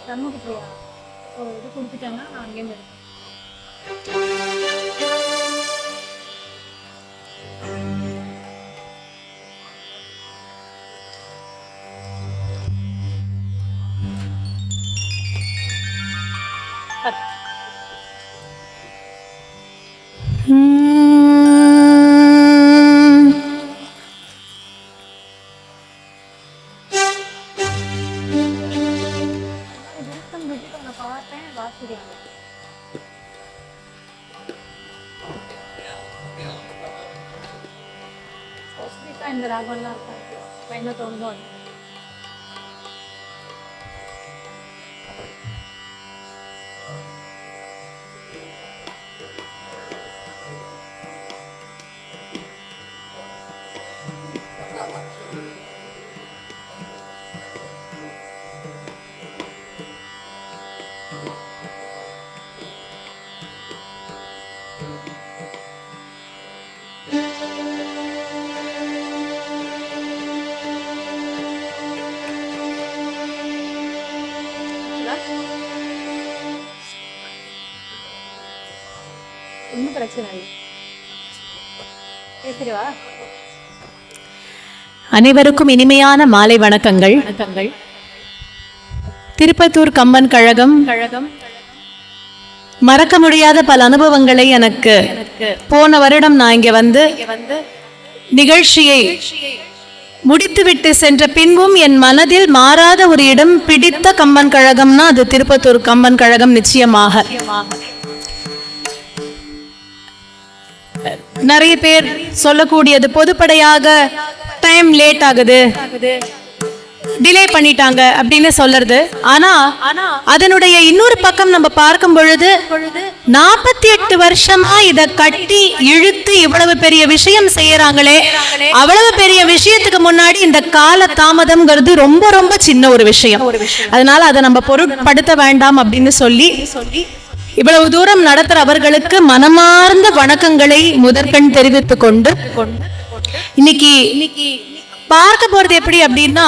சண்முகப்பிரியா இது கொடுத்துட்டாங்கன்னா நான் அங்கேருந்து எடுப்பேன். இந்த ராகம்லாம் இருக்கும் என்ன தோணுதோ ஒன்றும் பிரச்சனை இல்லை. பேசுறிவா? அனைவருக்கும் இனிமையான மாலை வணக்கங்கள். திருப்பத்தூர் கம்பன் கழகம் மறக்க முடியாத பல அனுபவங்களை எனக்கு போன வருடம் நான் இங்க வந்து நிகழ்ச்சியை முடித்துவிட்டு சென்ற பின்பும் என் மனதில் மாறாத ஒரு இடம் பிடித்த கம்பன் கழகம்னா அது திருப்பத்தூர் கம்பன் கழகம். நிச்சயமாக நிறைய பேர் சொல்லக்கூடியது பொதுப்படையாக டைம் லேட் ஆகுது, டிலே பண்ணிட்டாங்க அப்படின்னு சொல்றது. ஆனா அதனுடைய இன்னொரு பக்கம் நம்ம பார்க்கும் பொழுது 48 வருஷமா இத கட்டி இழுத்து இவ்வளவு பெரிய விஷயம் செய்யறாங்களே, அவ்வளவு பெரிய விஷயத்துக்கு முன்னாடி இந்த கால தாமதம்ங்கிறது ரொம்ப ரொம்ப சின்ன ஒரு விஷயம். அதனால அதை நம்ம பொருட்படுத்த வேண்டாம் அப்படின்னு சொல்லி இவ்வளவு தூரம் நடத்துற அவர்களுக்கு மனமார்ந்த வணக்கங்களை முதற்கண் தெரிவித்துக் கொண்டு இன்னைக்கு பார்க்க போறது எப்படி அப்படின்னா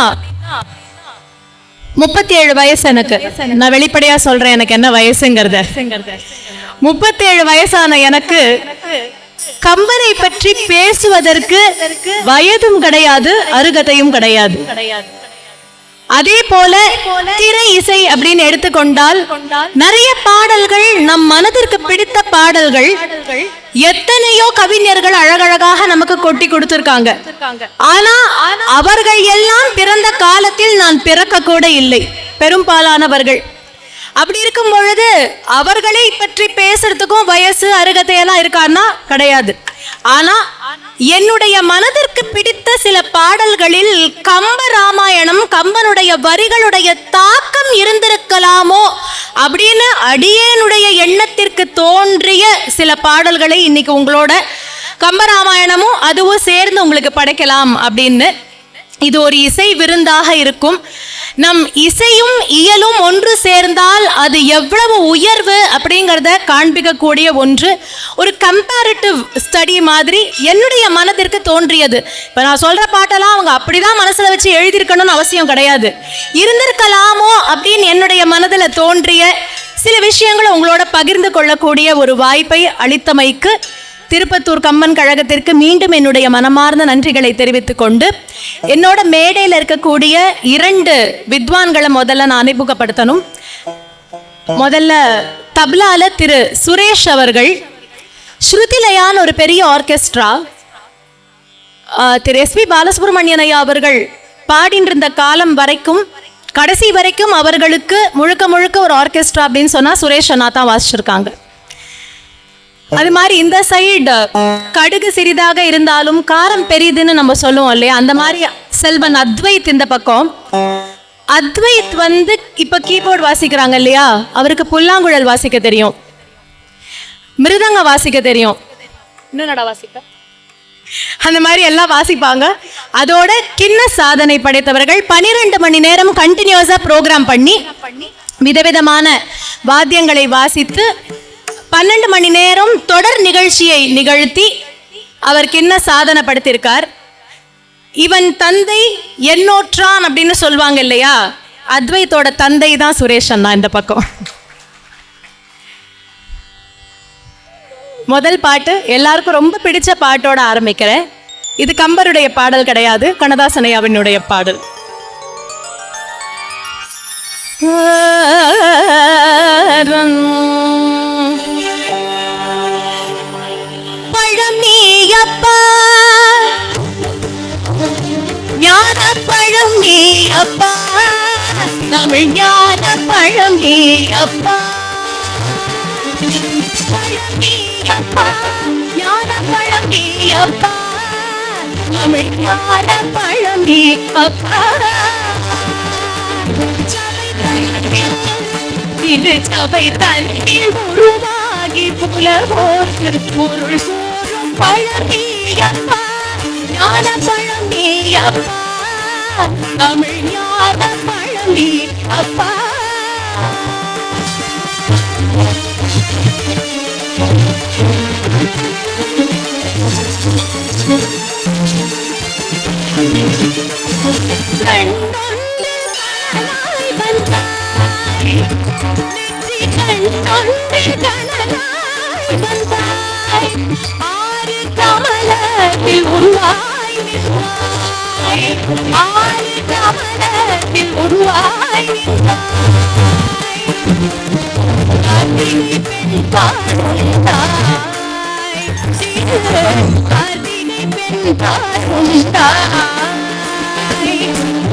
37 வயசு எனக்கு. நான் வெளிப்படையா சொல்றேன் எனக்கு என்ன வயசுங்கிறத. 37 வயசான எனக்கு கம்பனை பற்றி பேசுவதற்கு வயதும் கிடையாது, அருகதையும் கிடையாது. அதே போல திரை இசை அப்படின்னு எடுத்துக்கொண்டால் நிறைய பாடல்கள் நம் மனதிற்கு பிடித்த பாடல்கள் எத்தனையோ கவிஞர்கள் அழகழகாக நமக்கு கொட்டி கொடுத்திருக்காங்க. ஆனா அவர்கள் எல்லாம் பிறந்த காலத்தில் நான் பிறக்க கூட இல்லை, பெரும்பாலானவர்கள். அப்படி இருக்கும் பொழுது அவர்களை பற்றி பேசுறதுக்கும் வயசு அருகதையெல்லாம் இருக்கான்னா கிடையாது. ஆனா என்னுடைய மனதிற்கு பிடித்த சில பாடல்களில் கம்ப ராமாயணம், கம்பனுடைய வரிகளுடைய தாக்கம் இருந்திருக்கலாமோ அப்படின்னு அடியேனுடைய எண்ணத்திற்கு தோன்றிய சில பாடல்களை இன்னைக்கு உங்களோட கம்பராமாயணமும் அதுவும் சேர்ந்து உங்களுக்கு படைக்கலாம் அப்படின்னு. இது ஒரு இசை விருந்தாக இருக்கும். நம் இசையும் இயலும் ஒன்று சேர்ந்தால் அது எவ்வளவு உயர்வு அப்படிங்கிறத காண்பிக்கக்கூடிய ஒன்று. ஒரு கம்பேரிட்டிவ் ஸ்டடி மாதிரி என்னுடைய மனதிற்கு தோன்றியது. இப்போ நான் சொல்ற பாட்டெல்லாம் அவங்க அப்படிதான் மனசுல வச்சு எழுதியிருக்கணும்னு அவசியம் கிடையாது, இருந்திருக்கலாமோ அப்படின்னு என்னுடைய மனதில் தோன்றிய சில விஷயங்களை உங்களோட பகிர்ந்து கொள்ளக்கூடிய ஒரு வாய்ப்பை அளித்தமைக்கு திருப்பத்தூர் கம்பன் கழகத்திற்கு மீண்டும் என்னுடைய மனமார்ந்த நன்றிகளை தெரிவித்துக் கொண்டு என்னோட மேடையில் இருக்கக்கூடிய 2 வித்வான்களை முதல்ல நான் அறிமுகப்படுத்தணும். முதல்ல தப்லால திரு சுரேஷ் அவர்கள். ஸ்ருதிலயான் ஒரு பெரிய ஆர்கெஸ்ட்ரா, திரு எஸ்பி பாலசுப்ரமணியன் ஐயா அவர்கள் பாடிட்டு இருந்த காலம் வரைக்கும் கடைசி வரைக்கும் அவர்களுக்கு முழுக்க முழுக்க ஒரு ஆர்கெஸ்ட்ரா அப்படின்னு சொன்னா சுரேஷ் அண்ணா தான் வாசிச்சிருக்காங்க. அது மாதிரி இந்த சைடு கடுகு சிறிதாக இருந்தாலும் காரம் பெரிதுன்னு நம்ம சொல்லுவோம் இல்லையா, அந்த மாதிரி செல்வன் அத்வைத் இந்த பக்கம். அத்வைத் இப்ப கீபோர்டு வாசிக்கிறாங்க இல்லையா, அவருக்கு புல்லாங்குழல் வாசிக்க தெரியும், மிருதங்க வாசிக்க தெரியும். இன்னும் நட வாசிக்க அந்த மாதிரி எல்லாம் வாசிப்பாங்க. அதோட கின்ன சாதனை படைத்தவர்கள் 12 மணி நேரம் கண்டினியூஸா ப்ரோக்ராம் பண்ணி விதவிதமான வாத்தியங்களை வாசித்து 12 மணி நேரம் தொடர் நிகழ்ச்சியை நிகழ்த்தி அவர் கின்ன சாதனை படுத்தியிருக்கார். இவன் தந்தை எண்ணோற்றான் அப்படின்னு சொல்லுவாங்க இல்லையா, அத்வைத்தோட தந்தை தான் சுரேஷ் அண்ணா. இந்த பக்கம் முதல் பாட்டு எல்லாருக்கும் ரொம்ப பிடிச்ச பாட்டோட ஆரம்பிக்கிறேன். இது கம்பருடைய பாடல் கிடையாது, கண்ணதாசன் ஐயாவினுடைய பாடல். பழம் நீயப்பா ஞான பழம் நீயப்பா, தமிழ் ஞான பழம் நீயப்பா, ஞான பழம் நீயப்பா, தமிழ் ஞான பழம் நீயப்பா. இது சபை தன்னில் உருவாகி புலவோர் பொருள் சோறும் பழம் நீயப்பா, ஞான பழம் நீயப்பா, தமிழ் ஞான பழம் நீயப்பா. ஆறு கமலத்தில் உருவாய் ஆறு கமலத்தில் உருவாய்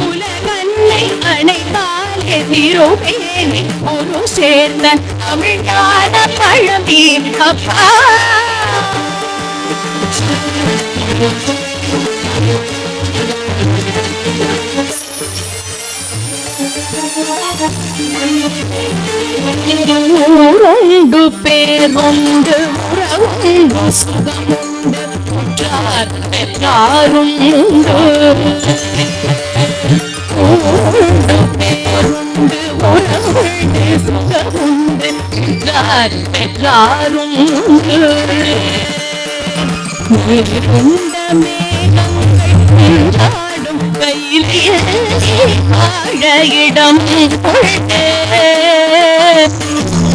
உலகன்னை அணைத்தாலே திருவேணி ஒரு சேர்ந்த தமிழ்நாட பழமி அப்பா. ஊரொண்டு பேருண்டு உறவுண்டு சுகமுண்டு உற்றார் பெற்றாருண்டு. ஊரொண்டு பேருண்டு உறவுண்டு சுகமுண்டு உற்றார் பெற்றாருண்டு. உண்ட மேகங்கள் கையிலே ஆழ இடம்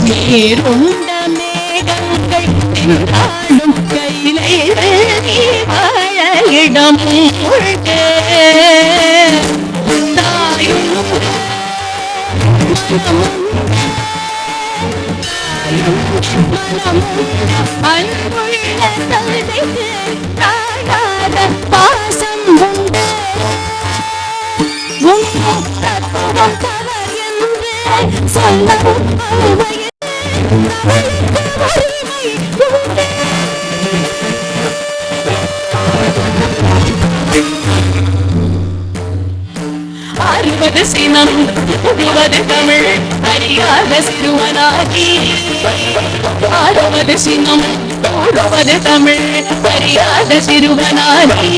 நீருண்ட மேகங்கள் என்றாலும் கையிலே ஆழ இடம் தாயும் அன்புள்ள தந்தைக்கு காணாத பாசம் உண்டு. தத்துவம் தவறு என்று சொல்லவும் அறுபது சினம் புரிவது தமிழ் அறியாத சிறுவனாகி. அறுபது சினம் புரிவது தமிழ் அறியாத சிறுவனாகி.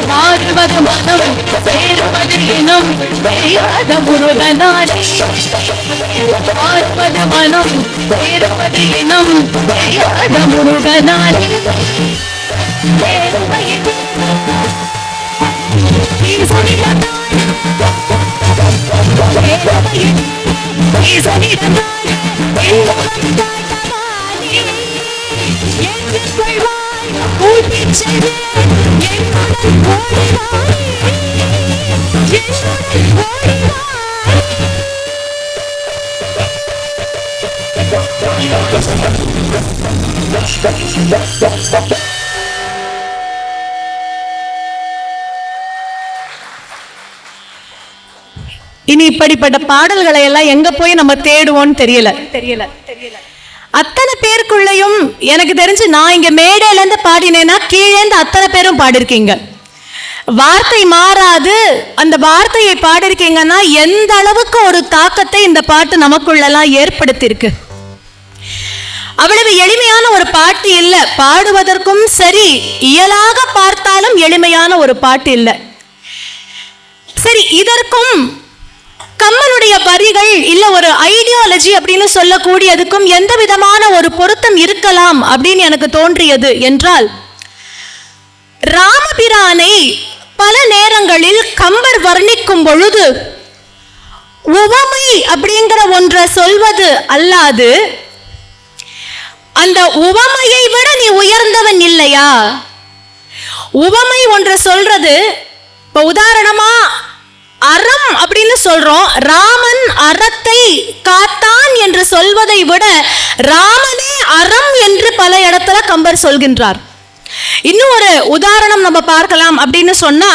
மாறுவது மனம் சேருவது இனம் தெரியாத முருகனாகி. மாறுவது மனம் சேருவது இனம் தெரியாத முருகனாகி. இனி இப்படிப்பட்ட பாடல்களை எல்லாம் எங்க போய் நம்ம தேடுவோம்னு தெரியல. அத்தனை பேருக்குள்ளயும் எனக்கு தெரிஞ்சு நான் இங்க மேடையில இருந்து பாடினேன்னா கீழே இருந்து அத்தனை பேரும் பாடிருக்கீங்க. வார்த்தை மாறாது. அந்த வார்த்தையை பாடிருக்கீங்கன்னா எந்த அளவுக்கு ஒரு தாக்கத்தை இந்த பாட்டு நமக்குள்ளெல்லாம் ஏற்படுத்தியிருக்கு. அவ்வளவு எளிமையான ஒரு பாட்டு இல்ல. பாடுவதற்கும் சரி, இயலாக பார்த்தாலும் எளிமையான ஒரு பாட்டு இல்ல. சரி, இதற்கும் கம்மனுடைய வரிகள் இல்ல ஒரு ஐடியாலஜி அப்படின்னு சொல்லக்கூடியதுக்கும் எந்த விதமான ஒரு பொருத்தம் இருக்கலாம் அப்படின்னு எனக்கு தோன்றியது என்றால், ராமபிரானை பல நேரங்களில் கம்பர் வர்ணிக்கும் பொழுது உவமை அப்படிங்கிற ஒன்றை சொல்வது அல்லாது, அந்த உவமையை விட நீ உயர்ந்தவன் இல்லையா, உவமை ஒன்று சொல்றது. இப்ப உதாரணமா அறம் அப்படின்னு சொல்றோம். ராமன் அறத்தை காத்தான் என்று சொல்வதை விட ராமனே அறம் என்று பல இடத்துல கம்பர் சொல்கின்றார். இன்னும் ஒரு உதாரணம் நம்ம பார்க்கலாம் அப்படின்னு சொன்னா,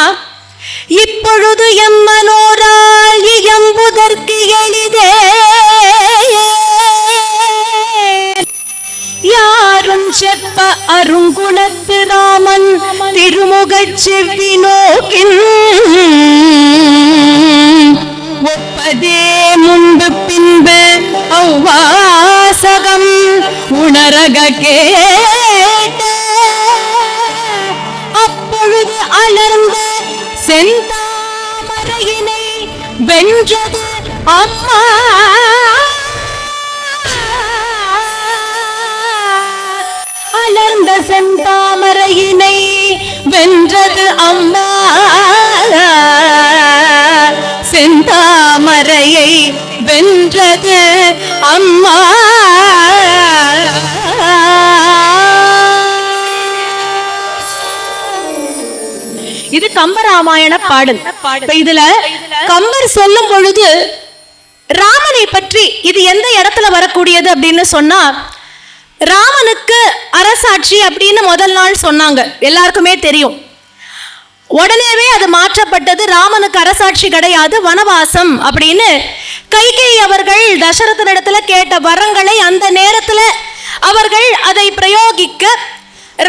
இப்பொழுது எம்மனோரால் இயம்புதற்கு எளிதே, யாரும் செப்ப அருங்குணத்து ராமன் திருமுகச் செவ்வி நோக்கின் ஒப்பதே முன்பு பின்பு அவ்வாசகம் உணரக கேட்ட, அப்பொழுது அலர்ந்த செந்தாமரையினை வென்றது அம்மா, அலர்ந்த செந்தாமரையினை வென்றது அம்மா, செந்தாமரையை வென்றது அம்மா. இது கம்பராமாயண பாடல். இதுல கம்பர் சொல்லும் பொழுது ராமனை பற்றி இது எந்த இடத்துல வரக்கூடியது அப்படின்னு சொன்னா, ராமனுக்கு அரசாட்சி அப்படின்னு முதல் நாள் சொன்னாங்க, எல்லாருக்குமே தெரியும். உடனேவே அது மாற்றப்பட்டது, ராமனுக்கு அரசாட்சி கிடையாது, வனவாசம் அப்படின்னு. கைகேயி அவர்கள் தசரதனிடத்துல கேட்ட வரங்களை அந்த நேரத்துல அவர்கள் அதை பிரயோகிக்க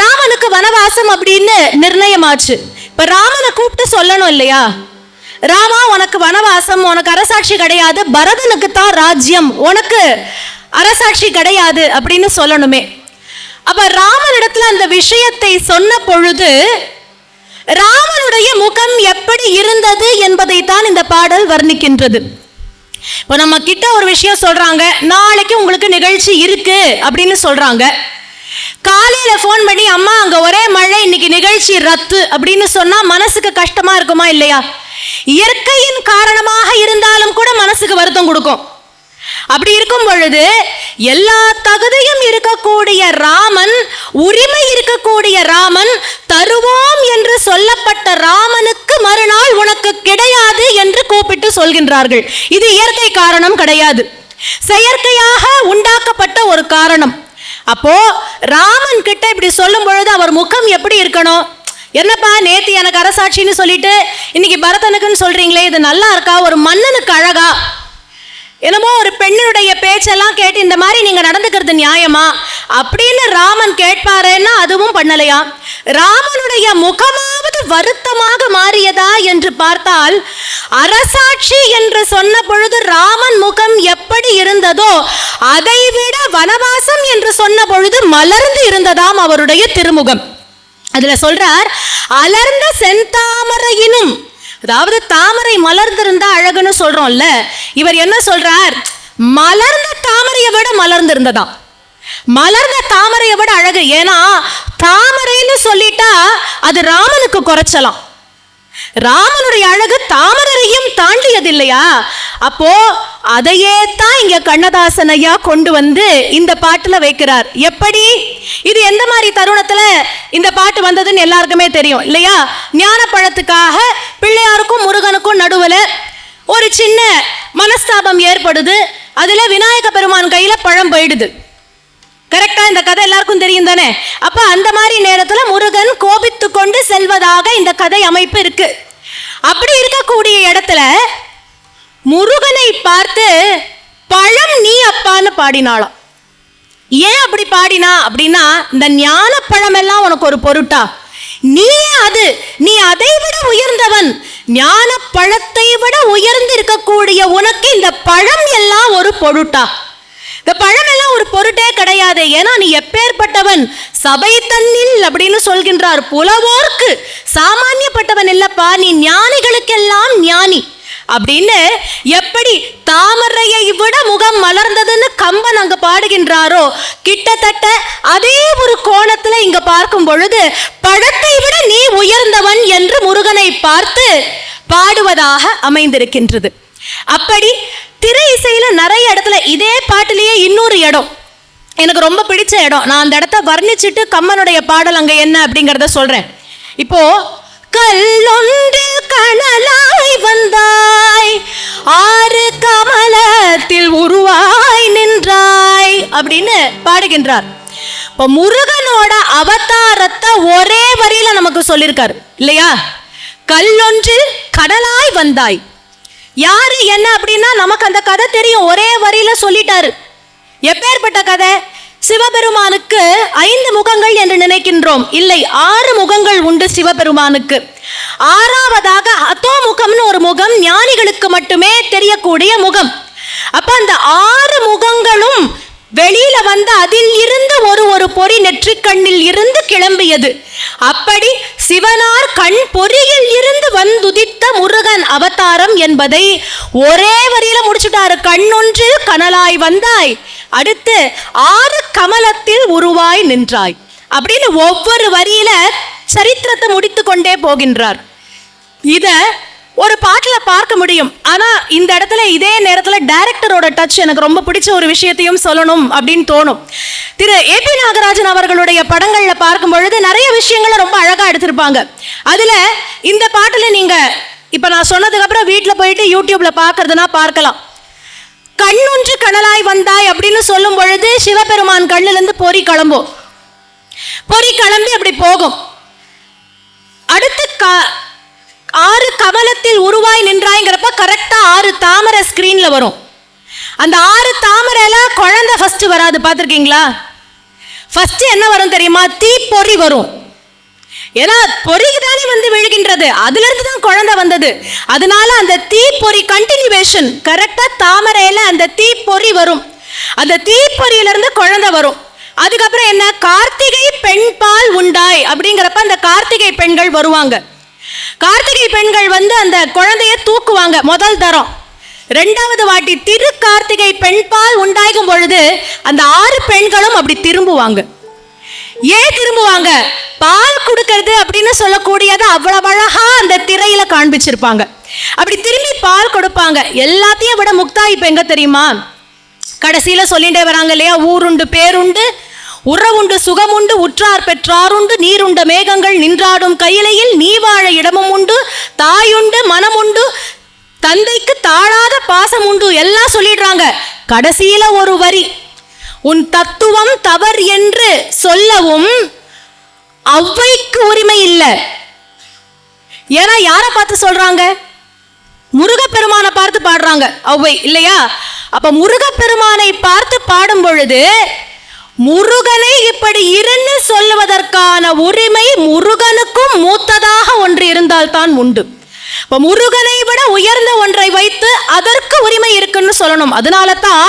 ராமனுக்கு வனவாசம் அப்படின்னு நிர்ணயமாச்சு. இப்ப ராமனை கூப்பிட்டு சொல்லணும் இல்லையா, ராமா உனக்கு வனவாசம், உனக்கு அரசாட்சி கிடையாது, பரதனுக்கு தான் ராஜ்யம், உனக்கு அரசாட்சி கிடையாது அப்படின்னு சொல்லணுமே. அப்ப ராமனிடத்துல அந்த விஷயத்தை சொன்ன பொழுது ராமனுடைய முகம் எப்படி இருந்தது என்பதை தான் இந்த பாடல் வர்ணிக்கின்றது. இப்போ நம்ம கிட்ட ஒரு விஷயம் சொல்றாங்க, நாளைக்கு உங்களுக்கு நிகழ்ச்சி இருக்கு அப்படின்னு சொல்றாங்க. காலையில போன் பண்ணி அம்மா அங்க ஒரே மழை, இன்னைக்கு நிகழ்ச்சி ரத்து அப்படின்னு சொன்னா மனசுக்கு கஷ்டமா இருக்குமா இல்லையா? இயற்கையின் காரணமாக இருந்தாலும் கூட மனசுக்கு வருத்தம் கொடுக்கும். அப்படி இருக்கும் பொழுது எல்லா தகுதியும் இருக்கக்கூடிய ராமன், உரிமை இருக்கக்கூடிய ராமன், தருவோம் என்று சொல்லப்பட்ட ராமனுக்கு மறுநாள் உனக்கு கிடையாது என்று கூப்பிட்டு சொல்கின்றார்கள். இது இயற்கை காரணம் கிடையாது, செயற்கையாக உண்டாக்கப்பட்ட ஒரு காரணம். அப்போ ராமன் கிட்ட இப்படி சொல்லும் பொழுது அவர் முகம் எப்படி இருக்கணும்? என்னப்பா நேத்து எனக்கு அரசாட்சின்னு சொல்லிட்டு இன்னைக்கு பரதனுக்குன்னு சொல்றீங்களே, இது நல்லா இருக்கா? ஒரு மன்னனுக்கு அழகா? என்னமோ ஒரு பெண்ணுடைய பேச்செல்லாம் கேட்டு இந்த மாதிரி நீங்க நடந்துக்கிறது நியாயமா அப்படின்னு ராமன் கேட்பாருன்னா அதுவும் பண்ணலையா? ராமனுடைய முகமாவது வருத்தமாக மாறியதா என்று பார்த்தால், அரசாட்சி என்று சொன்ன பொழுது ராமன் முகம் எப்படி இருந்ததோ அதைவிட வனவாசம் என்று சொன்ன பொழுது மலர்ந்து இருந்ததாம் அவருடைய திருமுகம். அதுல சொல்றார், அலர்ந்த செந்தாமரையினும், அதாவது தாமரை மலர்ந்திருந்தா அழகுன்னு சொல்றோம்ல, இவர் என்ன சொல்றார்? மலர்ந்த தாமரையை விட மலர்ந்திருந்ததாம். மலர்ந்த தாமரையை விட அழகு. ஏன்னா தாமரைன்னு சொல்லிட்டா அது ராமனுக்கு குறைச்சலாம். ராமனுடைய அழகு தாமரையும் தாண்டியது இல்லையா? அப்போ அதையே தான் இங்க கண்ணதாசன் ஐயா கொண்டு வந்து இந்த பாட்டுல வைக்கிறார். எப்படி, இது எந்த மாதிரி தருணத்துல இந்த பாட்டு வந்ததுன்னு எல்லாருக்குமே தெரியும் இல்லையா? ஞானப்பழத்துக்காக பிள்ளையாருக்கும் முருகனுக்கும் நடுவுல ஒரு சின்ன மனஸ்தாபம் ஏற்படுது. அதுல விநாயக பெருமான் கையில பழம் போயிடுது. கரெக்டா? இந்த கதை எல்லாருக்கும் தெரியும் தானே? அப்ப அந்த மாதிரி நேரத்துல முருகன் கோபித்து கொண்டு செல்வதாக இந்த கதை அமைப்பு இருக்கு. அப்படி இருக்கக்கூடிய இடத்துல முருகனை பார்த்து பழம் நீ அப்பான்னு பாடினாளாம். ஏன் அப்படி பாடினா அப்படின்னா, இந்த ஞான பழம் எல்லாம் உனக்கு ஒரு பொருட்டா? நீயே அது, நீ அதை விட உயர்ந்தவன். ஞான பழத்தை விட உயர்ந்து இருக்கக்கூடிய உனக்கு இந்த பழம் எல்லாம் ஒரு பொருட்டா? இந்த பழமெல்லாம் ஒரு பொருட்டே கிடையாது. ஏன்னா நீ எப்பேற்பட்டவன், சபை தன்னில் அப்படின்னு சொல்கின்றார். புலவோர்க்கு சாமானியப்பட்டவன் இல்லப்பா, நீ ஞானிகளுக்கெல்லாம் ஞானி அப்படின்னு. எப்படி தாமரையை விட முகம் மலர்ந்ததுன்னு கம்பன் அங்க பாடுகின்றாரோ, கிட்டத்தட்ட அதே ஒரு கோணத்துல இங்க பார்க்கும் பொழுது பழத்தை விட நீ உயர்ந்தவன் என்று முருகனை பார்த்து பாடுவதாக அமைந்திருக்கின்றது. அப்படி திரை இசையில நிறைய இடத்துல இதே பாட்டிலேயே இன்னொரு இடம் எனக்கு ரொம்ப பிடிச்ச இடம். நான் அந்த இடத்த வர்ணிச்சுட்டு கம்மனுடைய பாடல் அங்க என்ன அப்படிங்கறத சொல்றேன். இப்போ கல்லொன்றில் கனலாய் வந்தாய், ஆறு கமலத்தில் உருவாய் நின்றாய் அப்படின்னு பாடுகின்றார். இப்போ முருகனோட அவதாரத்தை ஒரே வரியில நமக்கு சொல்லியிருக்காரு இல்லையா? கல்லொன்றில் கடலாய் வந்தாய். யாரு என்ன அப்படின்னா நமக்கு அந்த கதை தெரியும், ஒரே வரியில சொல்லிட்டாரு. எப்பேற்பட்ட கதை? சிவபெருமானுக்கு 5 முகங்கள் என்று நினைக்கின்றோம். இல்லை, 6 முகங்கள் உண்டு சிவபெருமானுக்கு. 6வதாக அதோ முகம்னு ஒரு முகம், ஞானிகளுக்கு மட்டுமே தெரியக்கூடிய முகம். அப்ப அந்த 6 முகங்களும் வெளியில வந்து அதில் இருந்து ஒரு பொறி நெற்றிக் கண்ணில் இருந்து கிளம்பியது. அப்படி சிவனார் கண் பொறியில் இருந்து வந்துதித்த முருகன் அவதாரம் என்பதை ஒரே வரியில முடிச்சுட்டாரு. கண்ணொன்றில் கனலாய் வந்தாய், அடுத்து 6 கமலத்தில் உருவாய் நின்றாய் அப்படின்னு ஒவ்வொரு வரியில சரித்திரத்தை முடித்து கொண்டே போகின்றார். இத ஒரு பாட்டுல பார்க்க முடியும். ஆனா இந்த இடத்துல இதே நேரத்துல டைரக்டரோட டச் எனக்கு ரொம்ப பிடிச்ச ஒரு விஷயத்தையும் சொல்லணும் அப்படின்னு தோணும். திரு ஏபி நாகராஜன் அவர்களுடைய படங்கள்ல பார்க்கும் பொழுது நிறைய விஷயங்களை ரொம்ப அழகா எடுத்திருப்பாங்க. அதுல இந்த பாட்டுல நீங்க இப்ப நான் சொன்னதுக்கு அப்புறம் வீட்டுல போயிட்டு யூடியூப்ல பாக்குறதுனா பார்க்கலாம். கண்ணொன்று கனலாய் வந்தாய் அப்படின்னு சொல்லும் பொழுது சிவபெருமான் கண்ணுல இருந்து பொறி கிளம்பும். பொறி கிளம்பி அப்படி போகும். அடுத்து 6 கமலத்தில் உருவாய் நின்றாய்ங்கிறப்ப கரெக்டா 6 தாமரை ஸ்கிரீன்ல வரும். அந்த 6 தாமரையில குழந்தை ஃபர்ஸ்ட் வராது, பார்த்திருக்கீங்களா? ஃபர்ஸ்ட் என்ன வரும் தெரியுமா? தீப்பொறி வரும். ஏன்னா பொறிக்கு தானே வந்து விழுகின்றது, அதுல இருந்து தான் குழந்தை வந்தது. அதனால அந்த தீப்பொறி கண்டினியூவேஷன் கரெக்டா தாமரையில அந்த தீப்பொறி வரும். அந்த தீப்பொறியில இருந்து குழந்தை வரும். அதுக்கப்புறம் என்ன? கார்த்திகை பெண் பால் உண்டாய் அப்படிங்கிறப்ப அந்த கார்த்திகை பெண்கள் வருவாங்க. கார்த்திகை பெண்கள் வந்து அந்த குழந்தைய தூக்குவாங்க முதல் தரம். 2வது வாட்டி திரு கார்த்திகை பெண் பால் உண்டாகும் பொழுது அந்த 6 பெண்களும் அப்படி திரும்புவாங்க. ஏன் திரும்புவாங்க? பால் கொடுக்கறது அப்படின்னு சொல்லக்கூடியது அவ்வளவு அழகா அந்த திரையில காண்பிச்சிருப்பாங்க. அப்படி திரும்பி பால் கொடுப்பாங்க. எல்லாத்தையும் விட முக்தாய் இப்ப எங்க தெரியுமா? கடைசியில சொல்லிட்டே வராங்க இல்லையா? ஊருண்டு பேருண்டு உறவுண்டு சுகமுண்டு உற்றார் பெற்றாருண்டு நீருண்ட மேகங்கள் நின்றாடும் கையிலையில் நீ வாழ இடமும் உண்டு தாயுண்டு மனமுண்டு தந்தைக்கு தாழாத பாசம் உண்டு எல்லாம் சொல்லிடுறாங்க. கடைசியில ஒரு வரி, உன் தத்துவம் தவறு என்று சொல்லவும் அவ்வைக்கு உரிமை இல்லை. ஏன்னா யாரை பார்த்து சொல்றாங்க? முருகப்பெருமானை பார்த்து பாடுறாங்க அவ்வை இல்லையா? அப்ப முருகப்பெருமானை பார்த்து பாடும் பொழுது முருகனை இப்படி இருந்து சொல்லுவதற்கான உரிமை முருகனுக்கும் மூத்ததாக ஒன்று இருந்தால் தான் உண்டு. இப்ப முருகனை விட உயர்ந்த ஒன்றை வைத்து அதற்கு உரிமை இருக்குன்னு சொல்லணும். அதனால தான்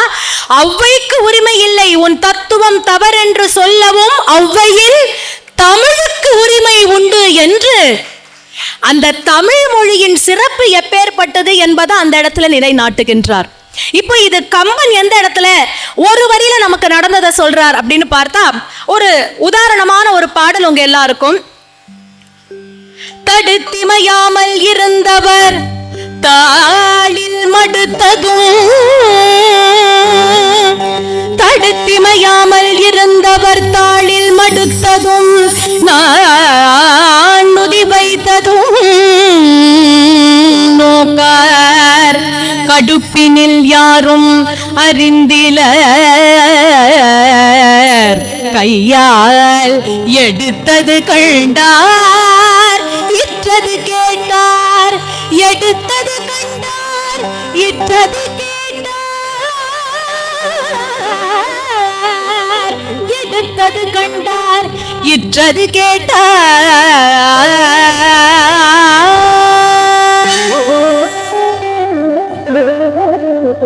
அவ்வைக்கு உரிமை இல்லை, உன் தத்துவம் தவறென்று சொல்லவும் அவ்வையில் தமிழுக்கு உரிமை உண்டு என்று அந்த தமிழ் மொழியின் சிறப்பு எப்பேற்பட்டது என்பதை அந்த இடத்துல நிலைநாட்டுகின்றார். இப்போ இது கம்பன் எந்த இடத்துல ஒரு வரியில நமக்கு நடந்ததை சொல்றார் அப்படின்னு பார்த்தா, ஒரு உதாரணமான ஒரு பாடல் உங்க எல்லாருக்கும். தடுத்திமையாமல் இருந்தவர் தாளில் மடுத்ததும், தடுத்திமையாமல் இருந்தவர் தாளில் மடுத்ததும் நான் நுதி வைத்ததும் நோக்கார் கடுப்பினில் யாரும் அறிந்திலர் கையால் எடுத்தது கண்டார் இற்றது கேட்டார் எடுத்தது கண்டார் இற்றது கேட்டார் எடுத்தது கண்டார் இற்றது கேட்டார் இந்த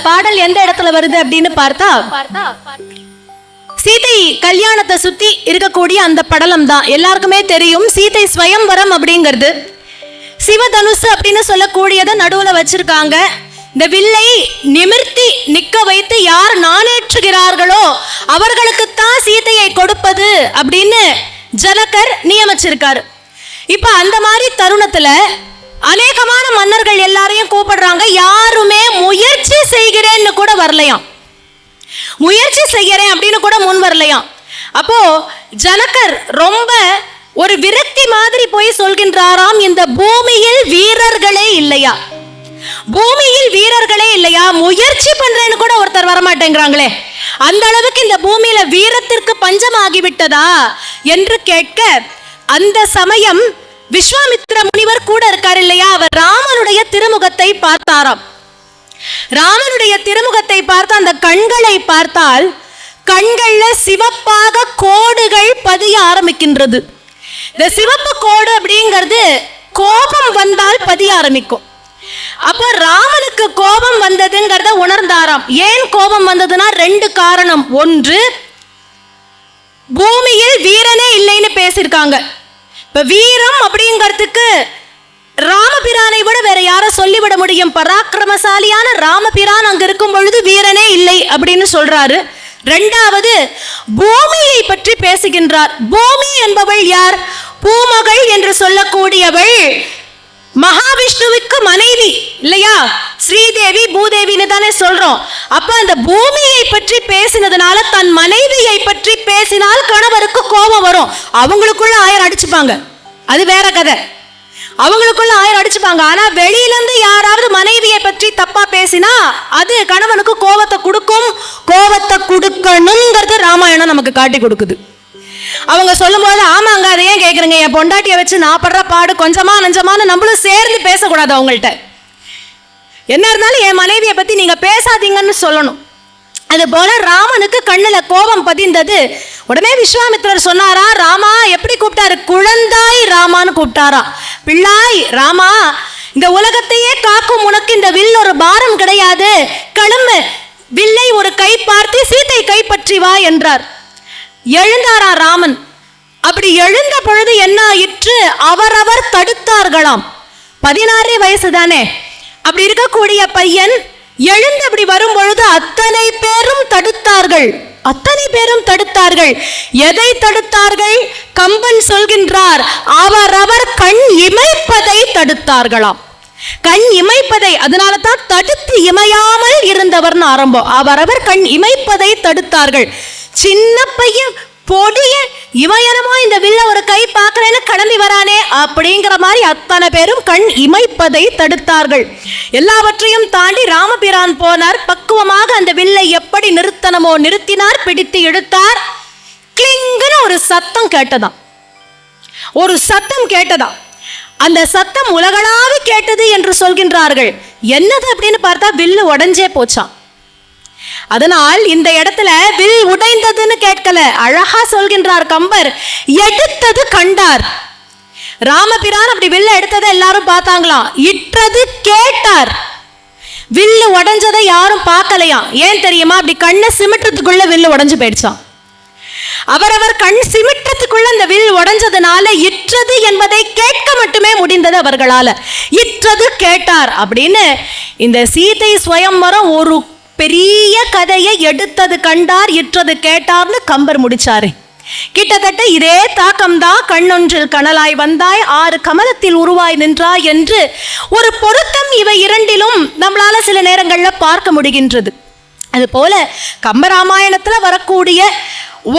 பாடல் எந்த இடத்துல வருது அப்படின்னு பார்த்தா சீதை கல்யாணத்தை சுத்தி இருக்கக்கூடிய அந்த படலம் தான். எல்லாருக்குமே தெரியும் சீதை ஸ்வயம்வரம் அப்படிங்கிறது. சிவதனுசு அப்படின்னு சொல்லக்கூடியதை நடுவுல வச்சிருக்காங்க. இந்த வில்லை நிமிர்த்தி நிக்க வைத்து யார் நாணேற்றுகிறார்களோ அவர்களுக்குத்தான் சீதையை கொடுப்பது அப்படின்னு ஜனகர் நியமிச்சிருக்காரு. இப்ப அந்த மாதிரி தருணத்துல அநேகமான மன்னர்கள் எல்லாரையும் கூப்பிடுறாங்க. யாருமே முயற்சி செய்கிறேன்னு கூட வரலையாம், முயற்சி செய்கிறேன் அப்படின்னு கூட முன் வரலையாம். அப்போ ஜனகர் ரொம்ப ஒரு விரக்தி மாதிரி போய் சொல்கின்றாராம், இந்த பூமியில் வீரர்களே இல்லையா, பூமியில் வீரர்களே இல்லையா, முயற்சி பண்றேன்னு கூட ஒருத்தர் வரமாட்டேங்கிறாங்களே, அந்த அளவுக்கு இந்த பூமியில வீரத்திற்கு பஞ்சம் ஆகிவிட்டதா என்று கேட்க, அந்த சமயம் விஸ்வாமித்ர முனிவர் கூட இருக்கார் இல்லையா, அவர் ராமனுடைய திருமுகத்தை பார்த்தாராம். ராமனுடைய திருமுகத்தை பார்த்து அந்த கண்களை பார்த்தால் கண்கள்ல சிவப்பாக கோடுகள் பதிய ஆரம்பிக்கின்றது. இந்த சிவப்பு கோடு அப்படிங்கிறது கோபம் வந்தால் பதிய ஆரம்பிக்கும். அப்ப ராமனுக்கு கோபம் வந்ததுங்கிறத உணர்ந்தாராம். ஏன் கோபம் வந்ததுன்னா ரெண்டு காரணம். ஒன்று, பூமியில் வீரனே இல்லைன்னு பேசியிருக்காங்க. இப்ப வீரம் அப்படிங்கிறதுக்கு ராமபிரானை விட வேற யார சொல்லிவிட முடியும்? பராக்கிரமசாலியான ராமபிரான் அங்க இருக்கும் பொழுது வீரனே இல்லை அப்படின்னு சொல்றாரு. ரெண்டாவது, பூமியை பற்றி பேசுகின்றார். பூமி என்பவள் யார்? பூமகள் என்று சொல்லக்கூடியவள் மகாவிஷ்ணுவுக்கு மனைவி இல்லையா, ஸ்ரீதேவி பூதேவின்னு தானே சொல்றோம். அப்ப அந்த பூமியை பற்றி பேசினதுனால தன் மனைவியை பற்றி பேசினால் கணவருக்கு கோபம் வரும். அவங்களுக்குள்ள 1000 அடிச்சுப்பாங்க, அது வேற கதை. அவங்களுக்குள்ள 1000 அடிச்சுப்பாங்க. ஆனா வெளியில இருந்து யாராவது மனைவியை பற்றி தப்பா பேசினா அது கணவனுக்கு கோபத்தை கொடுக்கும். கோபத்தை கொடுக்கணுங்கிறது ராமாயணம் நமக்கு காட்டி கொடுக்குது. அவங்க சொல்லும் போது ஆமாங்க அதை ஏன் கேட்குறீங்க, என் பொண்டாட்டியை வச்சு நான் படுற பாடு கொஞ்சமா நஞ்சமான நம்மளும் சேர்ந்து பேசக்கூடாது. அவங்கள்ட்ட என்ன இருந்தாலும் என் மனைவியை பத்தி நீங்க பேசாதீங்கன்னு சொல்லணும். அது போல ராமனுக்கு கண்ணுல கோபம் பதிந்தது. உடனே விஸ்வாமித்திரர் சொன்னாரா, ராமா எப்படி கூப்பிட்டாரு? குழந்தாய் ராமான்னு கூப்பிட்டாரா. பிள்ளாய் ராமா, இந்த உலகத்தையே காக்கும் உனக்கு இந்த வில் ஒரு பாரம் கிடையாது, கிளம்பு, வில்லை ஒரு கை பார்த்து சீத்தை கைப்பற்றி வா என்றார். எழுந்தாரா ராமன். அப்படி எழுந்த பொழுது என்ன ஆயிற்று? அவரவர் தடுத்தார்களாம். 16 வயசு தானே. அப்படி இருக்கக்கூடிய பையன் எழுந்து அப்படி வரும் பொழுது அத்தனை பேரும் தடுத்தார்கள். அத்தனை பேரும் தடுத்தார்கள். எதை தடுத்தார்கள்? கம்பன் சொல்கின்றார், அவரவர் கண் இமைப்பதை தடுத்தார்களாம். கண் இமைப்பதை, அதனால தான் தடுத்து இமையாமல் இருந்தவர்னு ஆரம்பம். அவரவர் கண் இமைப்பதை தடுத்தார்கள். சின்ன பையன் பொடிய இவயனமோ இந்த வில்ல ஒரு கை பார்க்கறேன்னு கிளம்பி வரானே அப்படிங்கிற மாதிரி அத்தனை பேரும் கண் இமைப்பதை தடுத்தார்கள். எல்லாவற்றையும் தாண்டி ராமபிரான் போனார். பக்குவமாக அந்த வில்லை எப்படி நிறுத்தணுமோ நிறுத்தினார், பிடித்து இழுத்தார். கிளிங்குன்னு ஒரு சத்தம் கேட்டதாம். ஒரு சத்தம் கேட்டதாம். அந்த சத்தம் உலகளாவி கேட்டது என்று சொல்கின்றார்கள். என்னது அப்படின்னு பார்த்தா வில்லு உடைஞ்சே போச்சாம். அதனால் இந்த இடத்துல வில் உடைந்ததுன்னு கேட்கல, அழகா சொல்கின்றார் கம்பர், எடுத்தது கண்டார். ராமபிரான் அப்படி வில்ல எடுத்ததை எல்லாரும் பார்த்தாங்களாம். இற்றது கேட்டார். வில்லு உடைஞ்சதை யாரும் பார்க்கலையாம். ஏன் தெரியுமா? அப்படி கண்ணை சிமிட்டத்துக்குள்ள வில்லு உடைஞ்சு போயிடுச்சான். அவரவர் கண் சிமிட்டத்துக்குள்ள அந்த வில் உடைஞ்சதுனால இற்றது என்பதை கேட்க மட்டுமே முடிந்தது அவர்களால. இற்றது கேட்டார் அப்படின்னு இந்த சீதை ஸ்வயம்வரம் ஒரு பெரிய கதையை எடுத்தது கண்டார், இற்றது கேட்டார்னு கம்பர் முடிச்சாரு. கிட்டத்தட்ட இதே தாக்கம்தான் கண்ணொன்றில் கனலாய் வந்தாய், 6 கமலத்தில் உருவாய் நின்றாய் என்று ஒரு பொருத்தம் இவை இரண்டிலும் நம்மளால சில நேரங்கள்ல பார்க்க முடிகின்றது. அது போல கம்பராமாயணத்துல வரக்கூடிய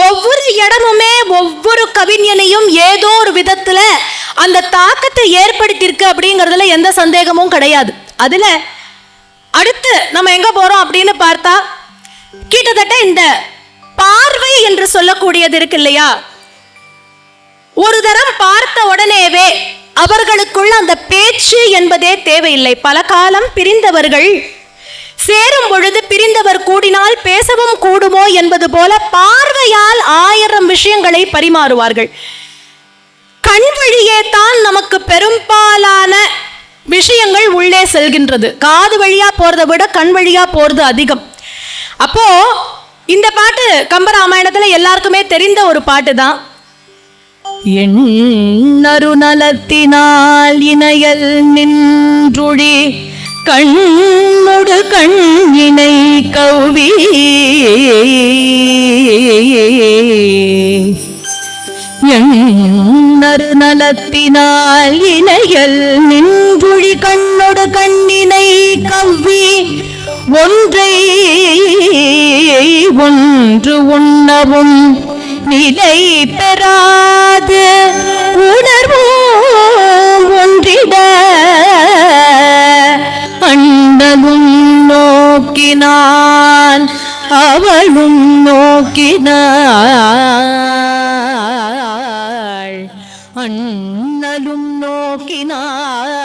ஒவ்வொரு இடமுமே ஒவ்வொரு கவிஞனையும் ஏதோ ஒரு விதத்துல அந்த தாக்கத்தை ஏற்படுத்தியிருக்கு அப்படிங்கிறதுல எந்த சந்தேகமும் கிடையாது. அதுல அடுத்து நம்ம எங்க போறோம் அப்படின்னு பார்த்தா, கிட்டத்தட்ட இந்த பார்வை என்று சொல்லக்கூடியது இருக்கு இல்லையா, ஒரு தரம் பார்த்த உடனேவே அவர்களுக்குள்ள அந்த பேச்சு என்பதே தேவையில்லை. பல காலம் பிரிந்தவர்கள் சேரும் பொழுது பிரிந்தவர் கூடினால் பேசவும் கூடுமோ என்பது போல பார்வையால் 1000 விஷயங்களை பரிமாறுவார்கள். கண் வழியே தான் நமக்கு பெரும்பாலான விஷயங்கள் உள்ளே செல்கின்றது. காது வழியா போறதை விட கண் வழியா போறது அதிகம். அப்போ இந்த பாட்டு கம்பராமாயணத்துல எல்லாருக்குமே தெரிந்த ஒரு பாட்டு தான். எண்ணரு நலத்தினால் இணையல் நின்றுழி கண்ணொடு கண்ணினை கௌவி எண்ணரு நலத்தினால் இணையல் நின்றுழி கண்ணொடு கண்ணினை கவ்வி ஒன்றை ஒன்று உண்ணவும் நிலை பெறாது உணர்வும் ஒன்றிட அண்ணனும் நோக்கினான் அவளும் நோக்கினாள். அண்ணலும் நோக்கினான்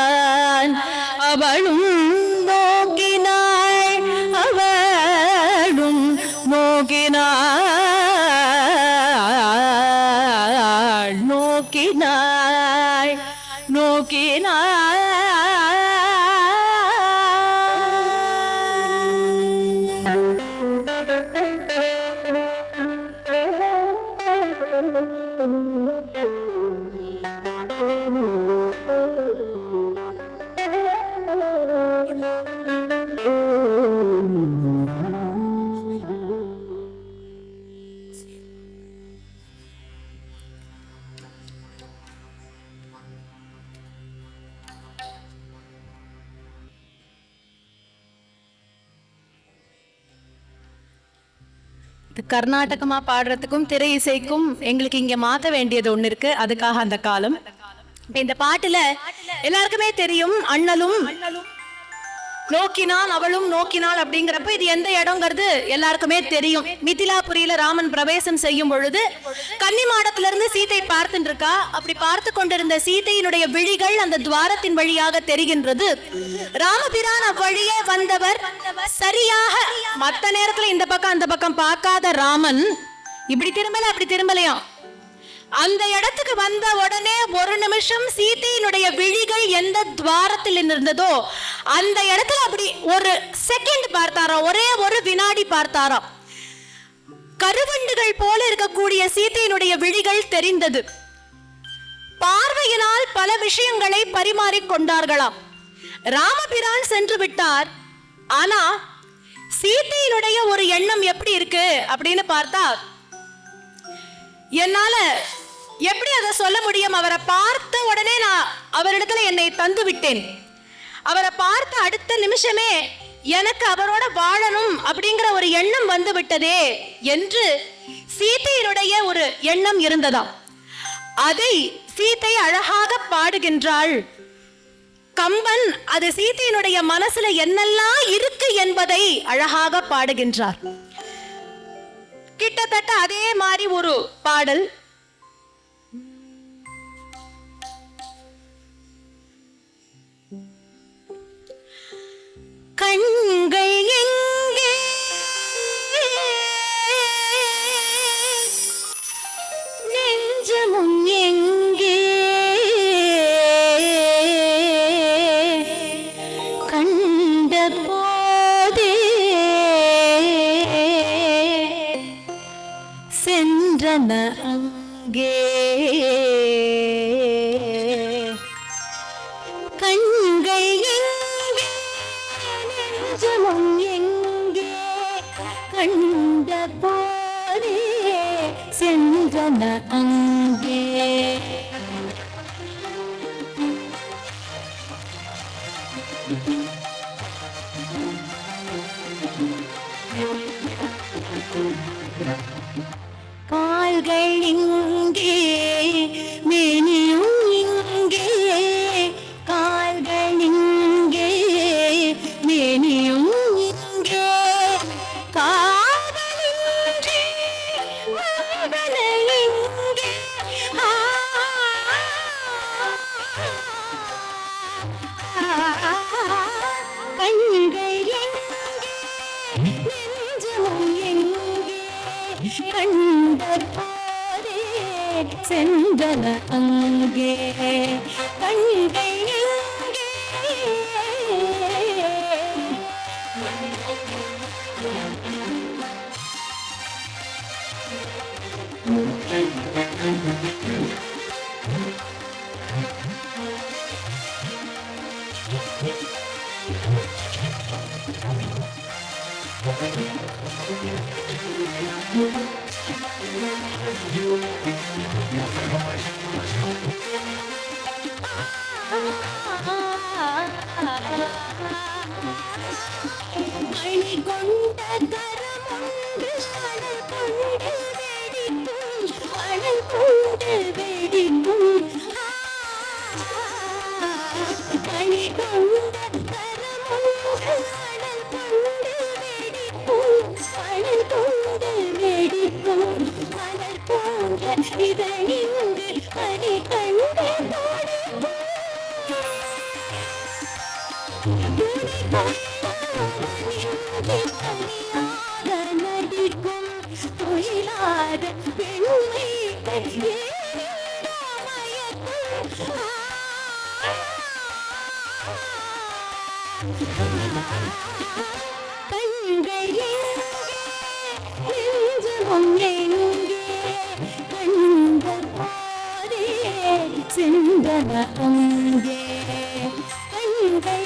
அவளும் நோக்கினாள் அவளும் நோக்கினாள் நோக்கினாள் நோக்கினாள். கர்நாடகமா பாடுறதுக்கும் திரை இசைக்கும் எங்களுக்கு இங்க மாத்த வேண்டியது ஒண்ணு இருக்கு. அதுக்காக அந்த காலம். இந்த பாட்டுல எல்லாருக்குமே தெரியும், அண்ணலும் நோக்கினான் அவளும் நோக்கினாள் அப்படிங்கிறப்ப இது எந்த இடங்கிறது எல்லாருக்குமே தெரியும். மிதிலாபுரியில ராமன் பிரவேசம் செய்யும் பொழுது கன்னிமாடத்துல இருந்து சீதை பார்த்துட்டு இருக்கா. அப்படி பார்த்து கொண்டிருந்த சீதையினுடைய விழிகள் அந்த துவாரத்தின் வழியாக தெரிகின்றது. ராமபிரான் அவ்வழியே வந்தவர் சரியாக மத்த நேரத்துல இந்த பக்கம் அந்த பக்கம் பார்க்காத ராமன் இப்படி திரும்பல அப்படி திரும்பலையாம். அந்த இடத்துக்கு வந்த உடனே ஒரு நிமிஷம் சீதையினுடைய விழிகள் எந்த துவாரத்தில் இருந்ததோ அந்த இடத்துல அப்படி ஒரு செகண்ட் பார்த்தாராம், ஒரே ஒரு வினாடி பார்த்தாராம். கருவண்டுகள் போல இருக்கக்கூடிய சீதையினுடைய விழிகள் தெரிந்தது. பார்வையினால் பல விஷயங்களை பரிமாறிக் கொண்டார்களாம். ராமபிரான் சென்று விட்டார். ஆனா சீதையினுடைய ஒரு எண்ணம் எப்படி இருக்கு அப்படின்னு பார்த்தா என்னால எப்படி அதை சொல்ல முடியும்? அவரை பார்த்த உடனே நான் அவரிடத்துல என்னை தந்து விட்டேன். அவரை பார்த்த அடுத்த நிமிஷமே எனக்கு அவரோட வாழணும் அப்படிங்கிற ஒரு எண்ணம் வந்து விட்டதே என்று சீதையினுடைய ஒரு எண்ணம் இருந்ததாம். அதை சீதை அழகாக பாடுகின்றாள். கம்பன் அது சீதையினுடைய மனசுல என்னெல்லாம் இருக்கு என்பதை அழகாக பாடுகின்றார். கிட்டத்தட்ட அதே மாதிரி ஒரு பாடல் கண்கள் எங்கே நெஞ்சமும் எங்கே கண்ட போதே சென்றன அங்கே கண்கள் எங்கே நெஞ்சமும் எங்கே கண்ட போதே சென்றன அங்கே கால்கள் இங்கே மேனியும் இங்கே கால்கள் இங்கே மேனியும் இங்கே காதலின்றி இங்கே போதே சென்றன அங்கே கண்கள் எங்கே மணி கொண்ட கரமொன்று மணல் கொண்டு வெடிக்கும் மணல் கொண்டு வெடிக்கும் மணி கொண்ட கரமொன்று மணல் கொண்டு வெடிக்கும் மணல் கொண்டு வெடிக்கும் மணல் போன்ற இதழிந்து மணி கண்டு நடிக்கும் தொழிலாத பெண்மை கண்கள் நெஞ்சமும் எங்கே கண்ட போதே சென்றன அங்கே கண்கள்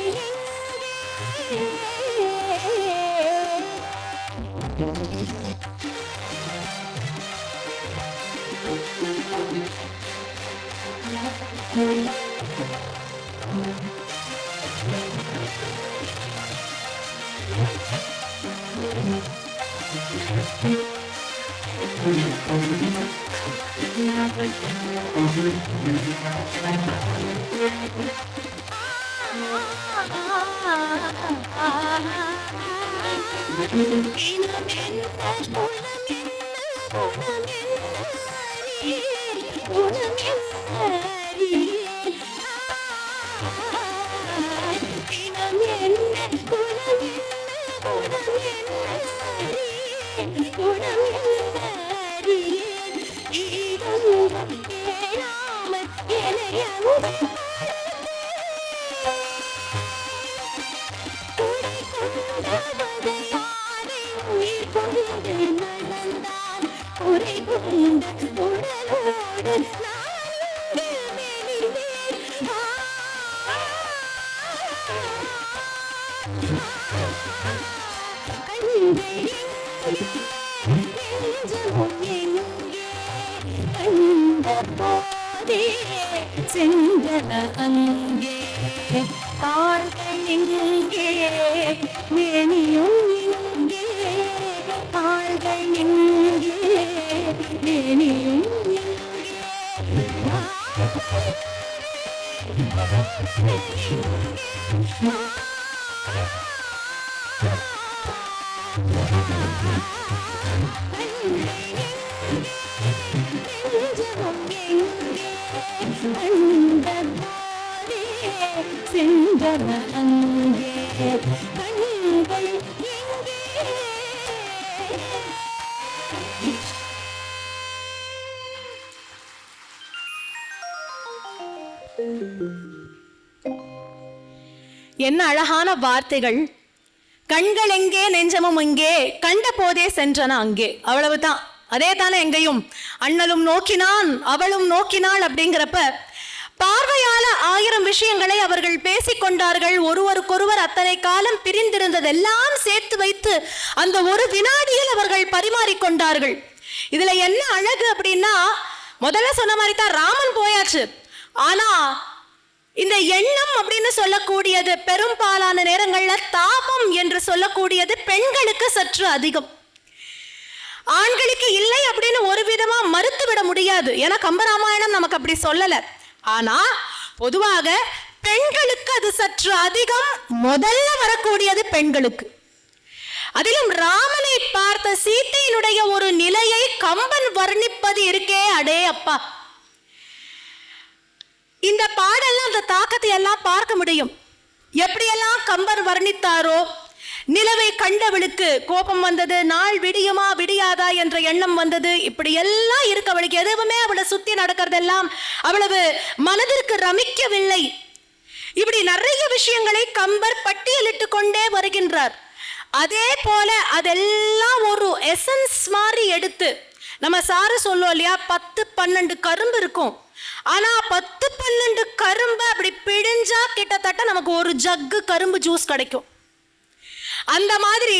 சென்றன அங்கே கால்கள் எங்கே மேனியும் எங்கே கால்கள் எங்கே மேனியும் சென்றன அங்கே கண்கள் என்ன அழகான வார்த்தைகள். கண்கள் எங்கே நெஞ்சமும் எங்கே கண்ட போதே சென்றன அங்கே. அவ்வளவுதான். அதே தானே எங்கேயும் அண்ணலும் நோக்கினான் அவளும் நோக்கினாள் அப்படிங்கிறப்ப பார்வையால 1000 விஷயங்களை அவர்கள் பேசிக்கொண்டார்கள். ஒருவருக்கொருவர் அத்தனை காலம் பிரிந்திருந்ததெல்லாம் சேர்த்து வைத்து அந்த ஒரு வினாடியில் அவர்கள் பரிமாறிக்கொண்டார்கள். இதுல என்ன அழகு அப்படின்னா, முதல்ல சொன்ன மாதிரி தான் ராமன் போயாச்சு. ஆனா இந்த எண்ணம் அப்படின்னு சொல்லக்கூடியது பெரும்பாலான நேரங்கள்ல தாபம் என்று சொல்லக்கூடியது பெண்களுக்கு சற்று அதிகம். ஆண்களுக்கு இல்லை அப்படின்னு ஒரு விதமா மறுத்து விட முடியாது. ஏன்னா கம்பராமாயணம் நமக்கு அப்படி சொல்லல. ஆனா பொதுவாக பெண்களுக்கு அது சற்று அதிகம். முதல்ல வரக்கூடியது பெண்களுக்கு. அதிலும் ராமனை பார்த்த சீத்தையினுடைய ஒரு நிலையை கம்பன் வர்ணிப்பது இருக்கே, அடே அப்பா. இந்த பாடல்ல அந்த தாக்கத்தை எல்லாம் பார்க்க முடியும். எப்படியெல்லாம் கம்பன் வர்ணித்தாரோ, நிலவை கண்டவளுக்கு கோபம் வந்தது, நாள் விடியுமா விடியாதா என்ற எண்ணம் வந்தது. இப்படி எல்லாம் இருக்கவளுக்கு எதுவுமே அவளை சுத்தி நடக்கிறதெல்லாம் அவ்வளவு மனதிற்கு ரமிக்கவில்லை. இப்படி நிறைய விஷயங்களை கம்பர் பட்டியலிட்டு கொண்டே வருகின்றார். அதே போல அதெல்லாம் ஒரு எசன்ஸ் மாதிரி எடுத்து, நம்ம சாரு சொல்லுவோம் இல்லையா, 10-12 கரும்பு இருக்கும். ஆனா 10-12 கரும்பு அப்படி பிழிஞ்சா கிட்டத்தட்ட நமக்கு ஒரு ஜக்கு கரும்பு ஜூஸ் கிடைக்கும். அந்த மாதிரி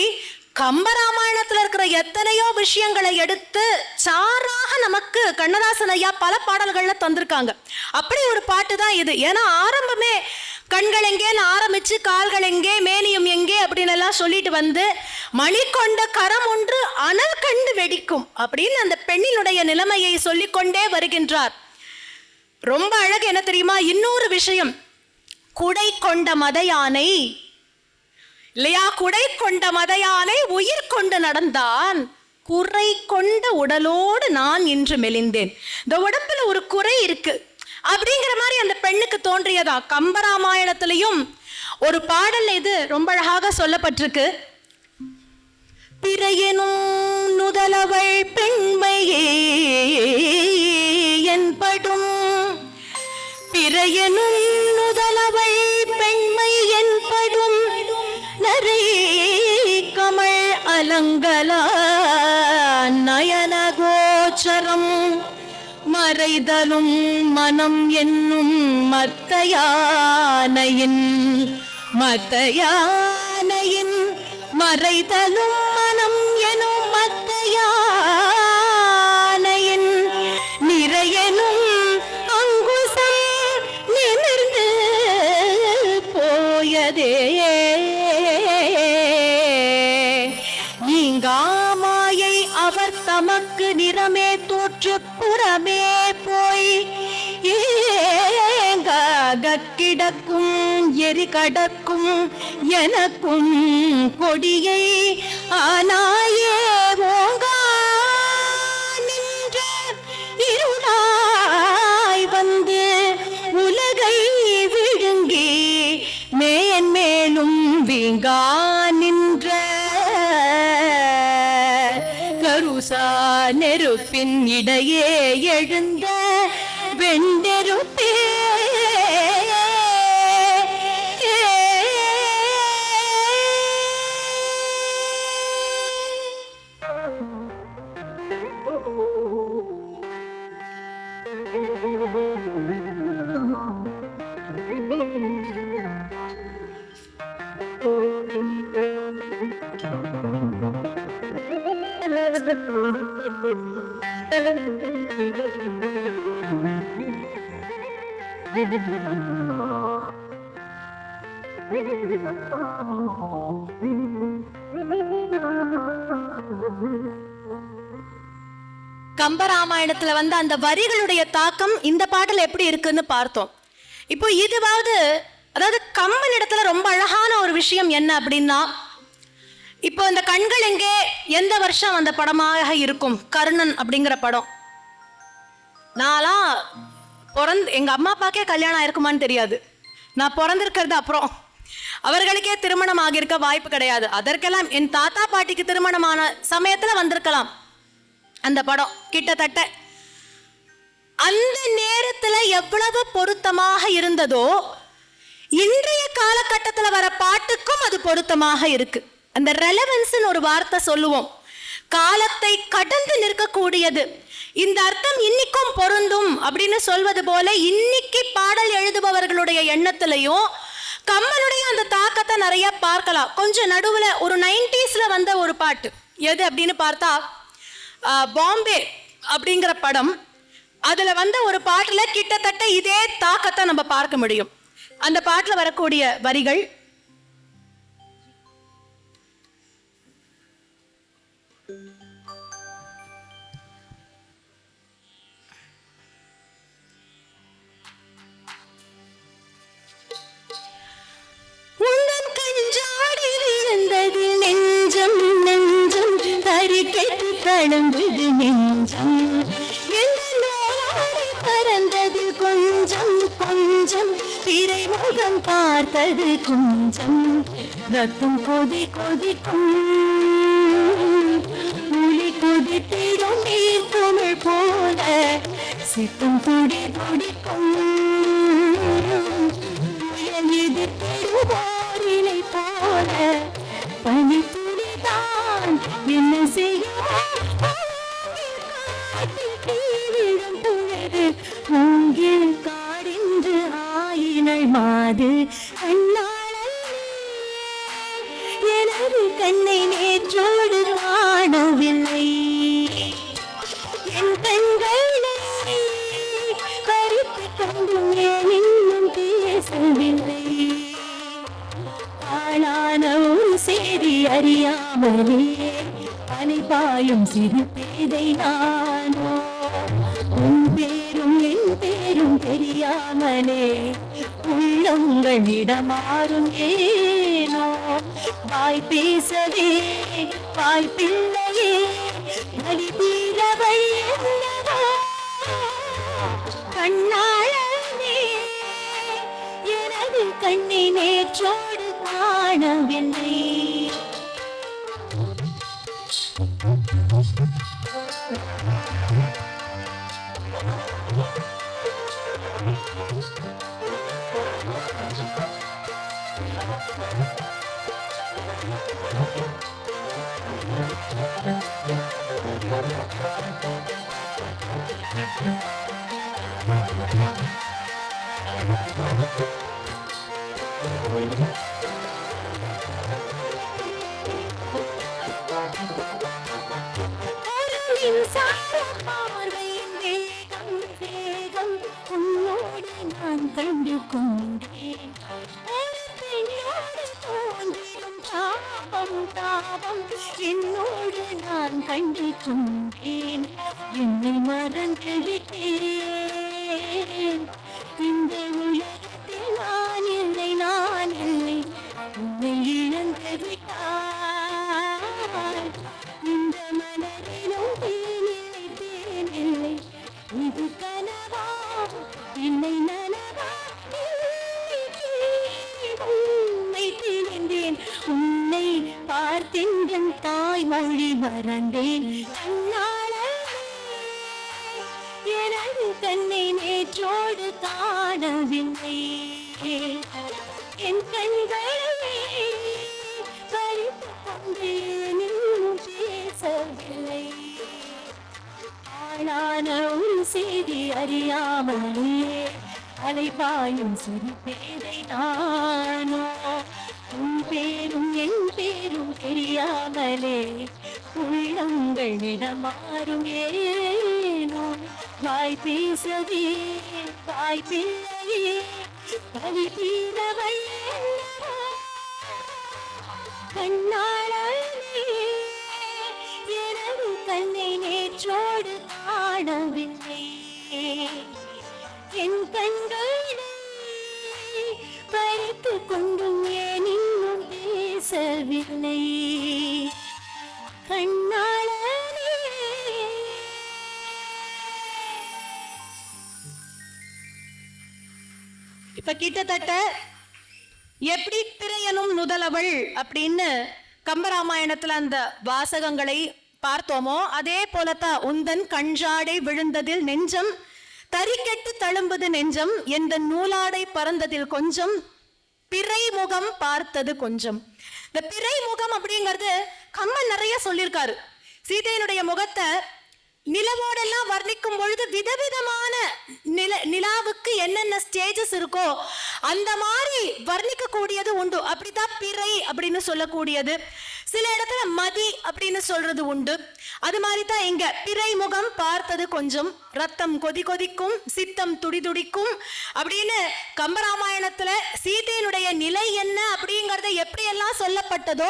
கம்பராமாயணத்துல இருக்கிற எத்தனையோ விஷயங்களை எடுத்து சாராக நமக்கு கண்ணதாசன் ஐயா பல பாடல்கள்ல தந்திருக்காங்க. அப்படி ஒரு பாட்டு தான் இது. ஏன்னா ஆரம்பமே கண்கள் எங்கேன்னு ஆரம்பிச்சு கால்கள் எங்கே மேனியும் எங்கே அப்படின்னு எல்லாம் சொல்லிட்டு வந்து மணி கொண்ட கரம் ஒன்று அனல் கண்டு வெடிக்கும் அப்படின்னு அந்த பெண்ணினுடைய நிலைமையை சொல்லிக்கொண்டே வருகின்றார். ரொம்ப அழகு என்ன தெரியுமா, இன்னொரு விஷயம், குடை கொண்ட மத யானை இல்லையா, குடை கொண்ட மத யானை உயிர் கொண்டு நடந்தான், குறை கொண்ட உடலோடு நான் இன்று மெலிந்தேன். இந்த உடம்புல ஒரு குறை இருக்கு அப்படிங்கிற மாதிரி அந்த பெண்ணுக்கு தோன்றியதா. கம்பராமாயணத்திலையும் ஒரு பாடல் இது ரொம்ப அழகாக சொல்லப்பட்டிருக்கு. பிறையனும் நுதலவள் பெண்மையே என்படும், பிறையனும் நுதலவள் பெண்மை என்படும், நரை கமல் அலங்கலா நயன கோச்சரம், மறைதலும் மனம் என்னும் மத்தையானையின், மத்தையானையின் மறைதலும் மனம் எனும் மத்தையானையின், நிறையனும் அங்குசம் நிமிர்ந்து போயதே, நீங்காமாயை அவர் தமக்கு நிறமே தோற்று புறமே போய் ஏங்காக கிடக்கும் எரி கடக்கும் எனக்கும் கொடியை ஆனாயே ஓங்கா நின்ற இருளாய் வந்து உலகை விழுங்கி மேன்மேலும் வீங்கா நின்ற கருசா நெருப்பின் இடையே எழுந்த வெண்டெருப்பே. கம்பராமாயணத்துல வந்து அந்த வரிகளுடைய தாக்கம் இந்த பாட்டுல எப்படி இருக்குன்னு பார்த்தோம். இப்போ இதுவாவது, அதாவது கம்பன் இடத்துல ரொம்ப அழகான ஒரு விஷயம் என்ன அப்படின்னா, இப்போ இந்த கண்கள் எங்கே எந்த வருஷம் அந்த படமாக இருக்கும், கர்ணன் அப்படிங்கிற படம். நான்லாம் எங்க அம்மா அப்பாக்கே கல்யாணம் ஆயிருக்குமான்னு தெரியாது, நான் பிறந்திருக்கிறது அப்புறம். அவர்களுக்கே திருமணம் ஆகியிருக்க வாய்ப்பு கிடையாது. அதற்கெல்லாம் என் தாத்தா பாட்டிக்கு திருமணமான சமயத்துல வந்திருக்கலாம் அந்த படம். கிட்டத்தட்ட அந்த நேரத்துல எவ்வளவு பொருத்தமாக இருந்ததோ இன்றைய காலகட்டத்துல வர பாட்டுக்கும் அது பொருத்தமாக இருக்கு. அந்த ரெலவன்ஸ்னு ஒரு வார்த்தை சொல்லுவோம், காலத்தை கடந்து நிற்கக்கூடியது. இந்த அர்த்தம் இன்னைக்கும் பொருந்தும் அப்படின்னு சொல்வது போல இன்னைக்கு பாடல் எழுதுபவர்களுடைய எண்ணத்திலையும் கம்பனுடைய அந்த தாக்கத்தை நிறைய பார்க்கலாம். கொஞ்சம் நடுவுல ஒரு 90s வந்த ஒரு பாட்டு எது அப்படின்னு பார்த்தா பாம்பே அப்படிங்கிற படம். அதுல வந்த ஒரு பாட்டுல கிட்டத்தட்ட இதே தாக்கத்தை நம்ம பார்க்க முடியும். அந்த பாட்டுல வரக்கூடிய வரிகள், உந்தன் கஞ்சாடி விழுந்தது நெஞ்சம் நெஞ்சம் தரிக்கெட்டு தழும்புது நெஞ்சம், எந்த நோயாடி பறந்தது கொஞ்சம் கொஞ்சம் திரைமுகம் பார்த்தது கொஞ்சம், ரத்தம் கொதி கொதிக்கும் ஒளி கொதித்திடும் நீர் தமிழ் போல சித்தம் துடி துடிக்கும் புயல் எதிர்த்திடுவோரிலை போல பனி துளிதான் என்ன செய்யும் விழும் புழறு மூங்கில் காடின்று ஆயினள் மாது எனது கண்ணை நேற்றோடு காணவில்லை என் கண்களை பறித்து கொண்டும் ஏன் இன்னும் பேசவில்லை ஆளான ஒரு செய்தி அறியாமலே அலைபாயும் சிறு பேதை நானோ உன் பேரும் என் பேரும் தெரியாமலே உள்ளங்கள் இடமாறும் ஏனோ வாய் பேசவே வாய்ப்பில்லையே வழி தீரவை கண்ணாளனே எனது கண்ணை நேற்றோடு காணவில்லை பார்வையின் வேகம் வேகம் உன்னோடு நான் கண்டு கொண்டேன் ஒரு பெண்ணோடு தோன்றிடும் தாபம் தாபம் என்னோடு நான் கண்டு கொண்டேன் என்னை மறந்து விட்டேன் இந்த உலகத்தில் நான் இல்லை உன்னை இழந்து விட்டாய் இந்த மனதிலும் தேனில்லை இது கனவா இல்லை நனவா உன்னை தெரிந்தேன் உன்னை பார்த்தென் தாய்மொழி மறந்தேன் எனது கண்ணை நேற்றோடு காணவில்லை என் கண்களை பறித்து கொண்டு நின்னும் பேசவில்லை ஆளான ஒரு செய்தி அறியாமலே அலைபாயும் சிறு பேரை நானோ உன் பேரும் என் பேரும் தெரியாமலே உள்ளங்கள் இடமாறும் ஏனோ வாய் பேசவே வாய்ப்பில்லையே வழி தீரவை கண்ணாளனே எனது கண்ணை நேற்றோடு காணவில்லை என் கண்களை பறித்து கொண்டும் ஏன் இன்னும் பேசவில்லை கண்ணாளனே. இப்ப கிட்டத்தட்ட எப்படி திரையனும் நுதலவள் அப்படின்னு கம்பராமாயணத்துல அந்த வாசகங்களை பார்த்தோமோ அதே போலத்தான் உந்தன் கஞ்சாடை விழுந்ததில் நெஞ்சம் தறிக்கெட்டு தழும்புது நெஞ்சம் எந்த நூலாடை பறந்ததில் கொஞ்சம் பிறைமுகம் பார்த்தது கொஞ்சம். இந்த பிறைமுகம் அப்படிங்கிறது கம்மன் நிறைய சொல்லியிருக்காரு. சீதையினுடைய முகத்தை நிலவோடெல்லாம் வர்ணிக்கும் பொழுது விதவிதமான நிலாவுக்கு என்னென்ன ஸ்டேஜஸ் இருக்கோ அந்த மாதிரி வர்ணிக்க கூடியது உண்டு. அப்படித்தான் பிறை அப்படின்னு சொல்லக்கூடியது. சில இடத்துல மதி அப்படின்னு சொல்றது உண்டு. அது மாதிரி தான் இங்க பிறைமுகம் பார்த்தது கொஞ்சம், ரத்தம் கொதி கொதிக்கும், சித்தம் துடி துடிக்கும் அப்படின்னு கம்பராமாயணத்துல சீதையினுடைய நிலை என்ன அப்படிங்கறத எப்படியெல்லாம் சொல்லப்பட்டதோ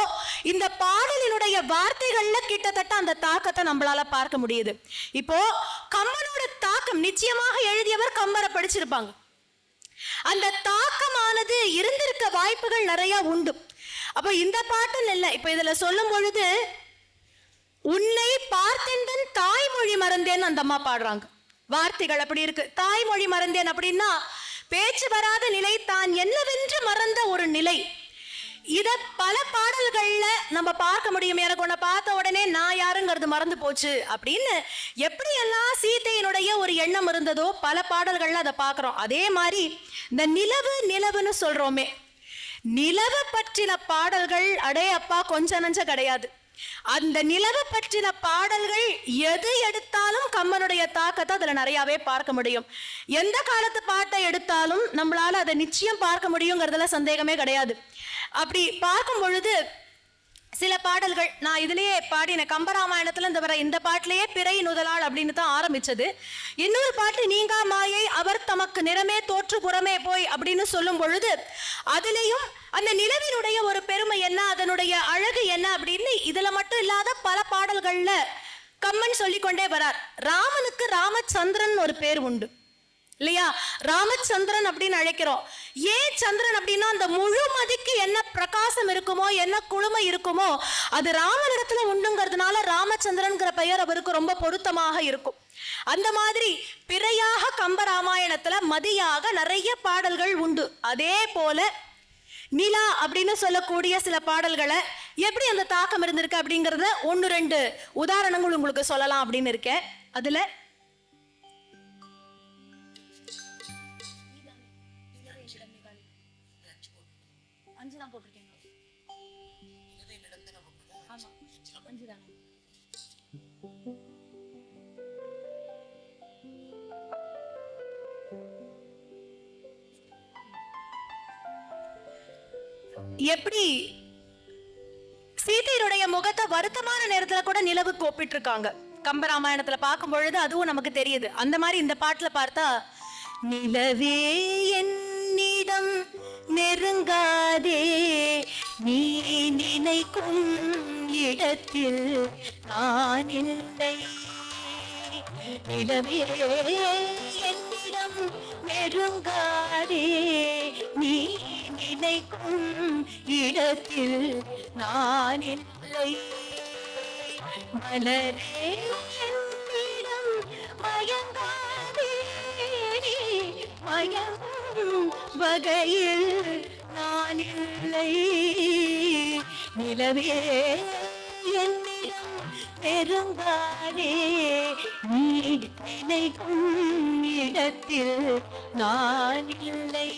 இந்த பாடலினுடைய வார்த்தைகள்ல கிட்டத்தட்ட அந்த தாக்கத்தை நம்மளால பார்க்க முடியுது. இப்போ கம்பனோட தாக்கம் நிச்சயமாக எழுதியவர் கம்பரை படிச்சிருப்பாங்க. அந்த தாக்கமானது இருந்திருக்க வாய்ப்புகள் நிறைய உண்டு. அப்ப இந்த பாட்டுன்னு இல்லை, இப்ப இதுல சொல்லும் பொழுது உன்னை பார்த்தென் தாய்மொழி மறந்தேன் அந்த அம்மா பாடுறாங்க. வார்த்தைகள் அப்படி இருக்கு. தாய்மொழி மறந்தேன் அப்படின்னா பேச்சு வராத நிலை, தான் என்னவென்று மறந்த ஒரு நிலை. இத பல பாடல்கள்ல நம்ம பார்க்க முடியும். எனக்கு உன்னை பார்த்த உடனே நான் யாருங்கிறது மறந்து போச்சு அப்படின்னு எப்படியெல்லாம் சீதையினுடைய ஒரு எண்ணம் இருந்ததோ பல பாடல்கள்ல அதை பார்க்கிறோம். அதே மாதிரி இந்த நிலவுன்னு சொல்றோமே, நிலவு பற்றின பாடல்கள் அடே அப்பா கொஞ்ச நஞ்ச கிடையாது. அந்த நிலவு பற்றின பாடல்கள் எது எடுத்தாலும் கம்பனுடைய தாக்கத்தை அதுல நிறையவே பார்க்க முடியும். எந்த காலத்து பாட்டை எடுத்தாலும் நம்மளால அதை நிச்சயம் பார்க்க முடியுங்கிறதுல சந்தேகமே கிடையாது. அப்படி பார்க்கும் பொழுது சில பாடல்கள் நான் இதுலயே பாடின கம்பராமாயணத்துல இந்த பாட்டிலேயே பிறை நுதலாள் அப்படின்னு தான் ஆரம்பிச்சது. இன்னொரு பாட்டு நீங்கா மாயை அவர் தமக்கு நிறமே தோற்று புறமே போய் அப்படின்னு சொல்லும் பொழுது அதுலேயும் அந்த நிலவினுடைய ஒரு பெருமை என்ன, அதனுடைய அழகு என்ன அப்படின்னு இதுல மட்டும் இல்லாத பல பாடல்கள்ல கம்பன் சொல்லிக்கொண்டே வரார். ராமனுக்கு ராமச்சந்திரன் ஒரு பேர் உண்டு இல்லையா? ராமச்சந்திரன் அப்படின்னு அழைக்கிறோம். ஏன் சந்திரன் அப்படின்னா அந்த முழுமதிக்கு என்ன பிரகாசம் இருக்குமோ என்ன குளுமை இருக்குமோ அது ராமனிடத்துல உண்டுங்கிறதுனால ராமச்சந்திரன்கிற பெயர் அவருக்கு ரொம்ப பொருத்தமாக இருக்கும். அந்த மாதிரி பிறையாக கம்பராமாயணத்துல மதியாக நிறைய பாடல்கள் உண்டு. அதே போல நிலா அப்படின்னு சொல்லக்கூடிய சில பாடல்களை எப்படி அந்த தாக்கம் இருந்திருக்கு அப்படிங்கறத 1-2 உதாரணங்கள் உங்களுக்கு சொல்லலாம் அப்படின்னு இருக்கேன். அதுல எப்படி சீதையுடைய முகத்தை வருத்தமான நேரத்துல கூட நிலவுக்கு ஒப்பிட்டு இருக்காங்க கம்பராமாயணத்துல பார்க்கும் பொழுது அதுவும் நமக்கு தெரியுது. அந்த மாதிரி இந்த பாட்டுல பார்த்தா நிலவே என்னிடம் நெருங்காதே நீ நினைக்கும் இடத்தில் நான் இல்லை, நிலவே என்னிடம் நெருங்காதே நீ நினைக்கும் இடத்தில் நான் இல்லை, மலரே என்னிடம் மயங்காதே மயங்கும் வகையில் நான் இல்லை, நிலவே என்னிடம் நெருங்காதே நீ நினைக்கும் இடத்தில் நான் இல்லை.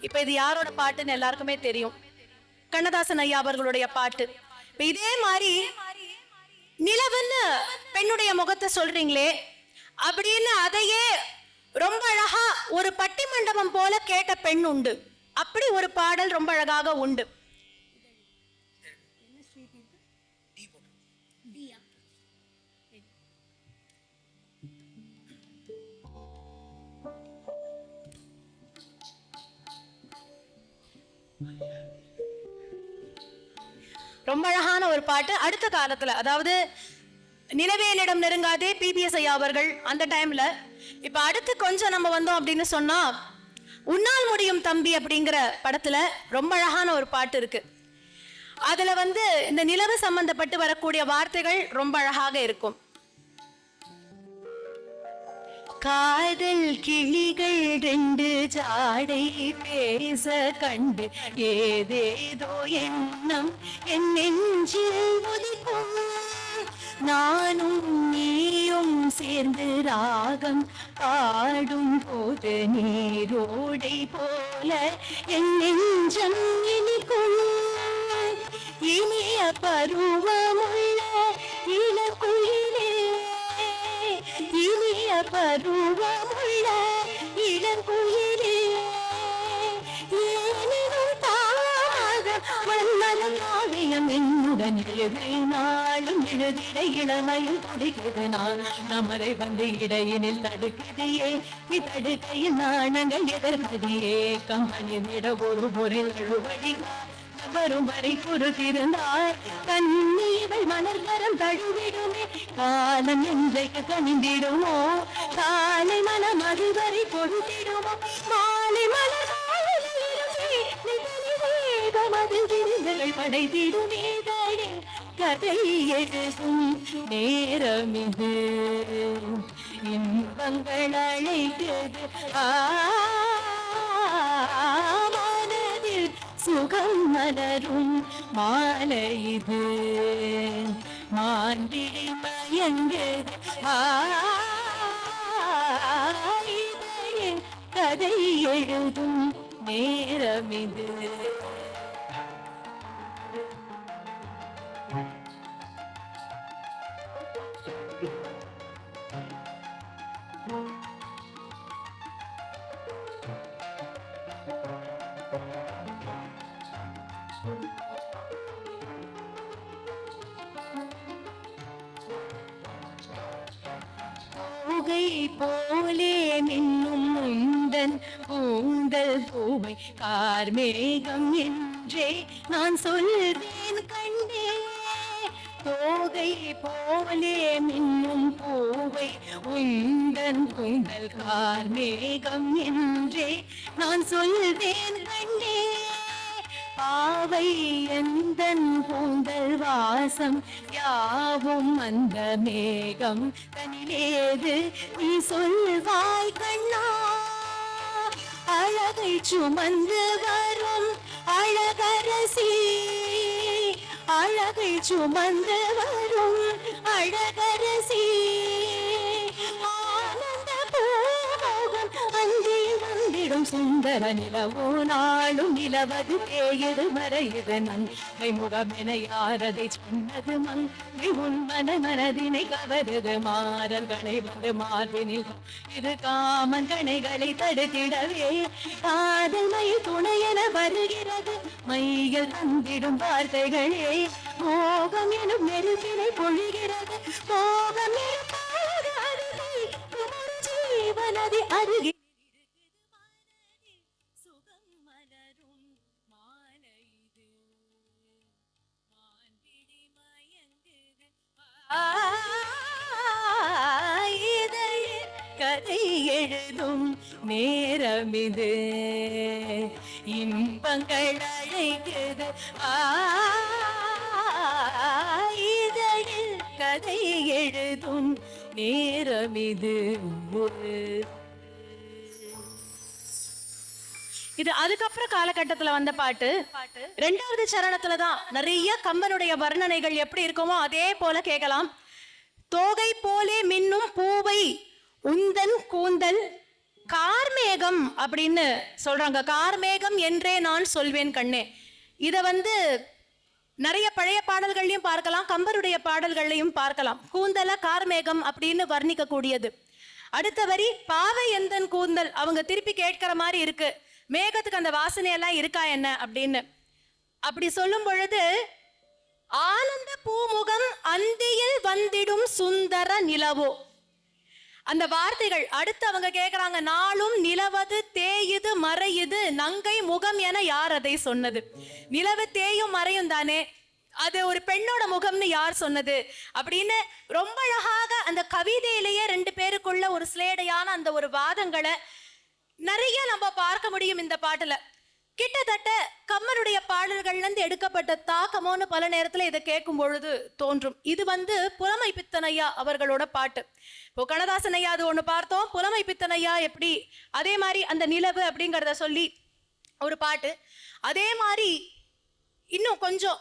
இப்ப இது யாரோட பாட்டுன்னு எல்லாருக்குமே தெரியும், கண்ணதாசன் ஐயா அவர்களுடைய பாட்டு. இதே மாதிரி நிலவுன்னு பெண்ணுடைய முகத்தை சொல்றீங்களே அப்படின்னு அதையே ரொம்ப அழகா ஒரு பட்டி மண்டபம் போல கேட்ட பெண் உண்டு. அப்படி ஒரு பாடல் ரொம்ப அழகாக உண்டு. ரொம்ப அழகான ஒரு பாட்டு. அடுத்த காலத்துல அதாவது நிலவேலிடம் நெருங்காதே பிபிஎஸ் ஐயா அவர்கள் அந்த டைம்ல. இப்ப அடுத்து கொஞ்சம் நம்ம வந்தோம் அப்படின்னு சொன்னா உன்னால் முடியும் தம்பி அப்படிங்கிற படத்துல ரொம்ப அழகான ஒரு பாட்டு இருக்கு. அதுல இந்த நிலவு சம்பந்தப்பட்டு வரக்கூடிய வார்த்தைகள் ரொம்ப அழகாக இருக்கும். காதல் கிளிகள் 2 ஜாடை பேச கண்டு ஏதேதோ எண்ணம் என் நெஞ்சில் உதிக்கும், நானும் நீயும் சேர்ந்து ராகம் பாடும் போது நீரோடை போல என் நெஞ்சம் இனிக்கும், இனிய பருவமுள்ள இளங்குயிலே இனிய பருவமுள்ள இளங்குயிலே ஏனினும் தாழாத மன்மதன் காவியம் என்னுடன் எழுதி நாளும் எழுதிட இளமையில் துடிக்குது நான் நமரை இடையினில் தடுக்குதையே தடுக்கையில் நாணங்கள் எதற்கதியே கம்பனிட ஒரு பொருள் அழுவடி வரும் வரை பொறுத்திருந்தார் கண்ணீர்கள் மணர்கரம் தழுவிடுமே, காலம் என்றைக்கு கணிந்திடுமோ காலை மனம் அதுவரை பொறுத்திடுமோ, மாலை மலர் வேகமதில் படைத்திடுமே கதை எழுதும் நேரம் இது இன்பங்கள் அழைத்தது. சுகம் மலரும் மாலை இது மாண்டிடி மயங்குது கதை எழுதும் நேரம் இது. புகை போலே மின்னும் உந்தன் கூந்தல் பூவை கார்மேகம் என்றே நான் சொல்வேன் கண்டே. தோகை போலே மின்னும் பூவை உந்தன் கூந்தல் கார்மேகம் என்றே நான் சொல்வேன் கண்டே. பாவை எந்தன் கூந்தல் வாசம் யாவும் அந்த மேகம் தனிலேது நீ சொல்வாய் கண்ணா. அழகை சுமந்து வரும் அழகரசி அழகை சுமந்து வரும் அழகரசி ஆனந்த பூமோகம் அந்தி வந்திடும் சுந்தர நிலவோ நாளும் நிலவது தேயுது மறையுது நங்கை முகமென யாரதை சொன்னது மங்கை உன் மனதினை கவருது மாறல்களை வந்து மார்பினில் இது காமன் கணைகளை தடுத்திடவே காதல் மை துணையென வருகிறது மையில் தந்திடும் வார்த்தைகளே மோகம் எனும் நெருப்பினை பொழிகிறது மோகம் ஜீவனதி அருகே சுகம் மலரும் மாலை இது மான்பிடி மயங்குது கதை எழுதும் நேரம் இது இன்பங்கள் அழைக்குது இதழில் கதை எழுதும் நேரம் இது. இது அதுக்கப்புறம் காலகட்டத்துல வந்த பாட்டு. ரெண்டாவது சரணத்துலதான் நிறைய கம்பனுடைய வர்ணனைகள் எப்படி இருக்குமோ அதே போல கேட்கலாம். தோகை போலே மின்னும் பூவை உந்தன் கூந்தல் கார்மேகம் அப்படின்னு சொல்றாங்க. கார்மேகம் என்றே நான் சொல்வேன் கண்ணே. இத நிறைய பழைய பாடல்கள்லையும் பார்க்கலாம், கம்பருடைய பாடல்கள்லையும் பார்க்கலாம். கூந்தல கார்மேகம் அப்படின்னு வர்ணிக்க கூடியது. அடுத்த வரி பாவை எந்தன் கூந்தல். அவங்க திருப்பி கேட்கிற மாதிரி இருக்கு, மேகத்துக்கு அந்த வாசனையெல்லாம் இருக்கா என்ன அப்படின்னு. அப்படி சொல்லும் பொழுது ஆனந்த பூமுகம் அந்தியில் வந்திடும் சுந்தர நிலவோ அந்த வார்த்தைகள். அடுத்து அவங்க கேட்கிறாங்க, நாளும் நிலவது தேயுது மறையுது நங்கை முகம் என யார் அதை சொன்னது? நிலவு தேயும் மறையும் தானே, அது ஒரு பெண்ணோட முகம்னு யார் சொன்னது அப்படின்னு ரொம்ப அழகாக அந்த கவிதையிலேயே ரெண்டு பேருக்குள்ள ஒரு ஸ்லேடையான அந்த ஒரு வாதங்களை நிறைய நம்ம பார்க்க முடியும் இந்த பாட்டுல. கிட்டத்தட்ட கம்மனுடைய பாடல்கள்ல இருந்து எடுக்கப்பட்ட தாக்கமோன்னு பல நேரத்துல இதை கேட்கும் பொழுது தோன்றும். இது புலமை பித்தனையா அவர்களோட பாட்டு. இப்போ கண்ணதாசன் ஐயா அது ஒண்ணு பார்த்தோம், புலமை பித்தனையா எப்படி அதே மாதிரி அந்த நிலவு அப்படிங்கிறத சொல்லி ஒரு பாட்டு. அதே மாதிரி இன்னும் கொஞ்சம்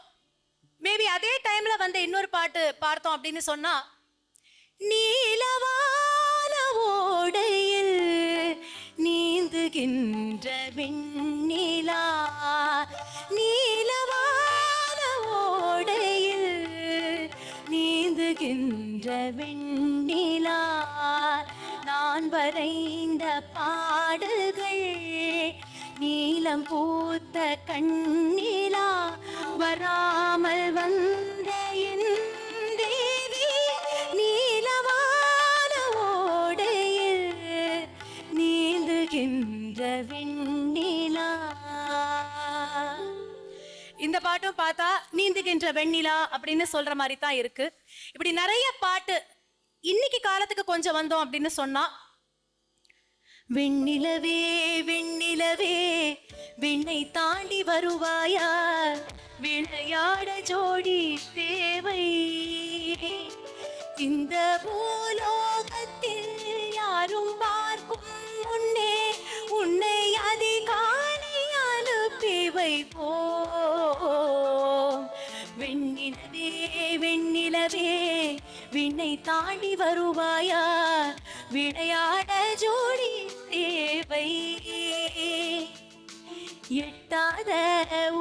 மேபி அதே டைம்ல இன்னொரு பாட்டு பார்த்தோம் அப்படின்னு சொன்னா, நீலவான ஓடையில் நீந்துகின்ற வெண்ணிலா நீலவான ஓடையில் நீந்துகின்ற வெண்ணிலா நான் வரைந்த பாடல்கள் நீலம் பூத்த கண்ணிலா வராமல் வந்த என் தேவி நீலவான ஓடையில் நீந்துகின்ற வெண்ணிலா. இந்த பாட்டும் பார்த்தா நீந்துகின்ற வெண்ணிலா அப்படின்னு சொல்ற மாதிரி தான் இருக்கு. இப்படி நிறைய பாட்டு இன்னைக்கு காலத்துக்கு கொஞ்சம் வந்தோம் அப்படின்னு சொன்னா, வெண்ணிலவே வெண்ணிலவே விண்ணை தாண்டி வருவாயா விளையாட ஜோடி தேவை இந்த பூலோகத்தில் யாரும் பார்க்கும் முன்னே உன்னை அதிகாலை அனுப்பி வைப்போம். வெண்ணிலவே வெண்ணிலவே விண்ணை தாண்டி வருவாயா, விளையாட ஜோடி தேவை. எட்டாத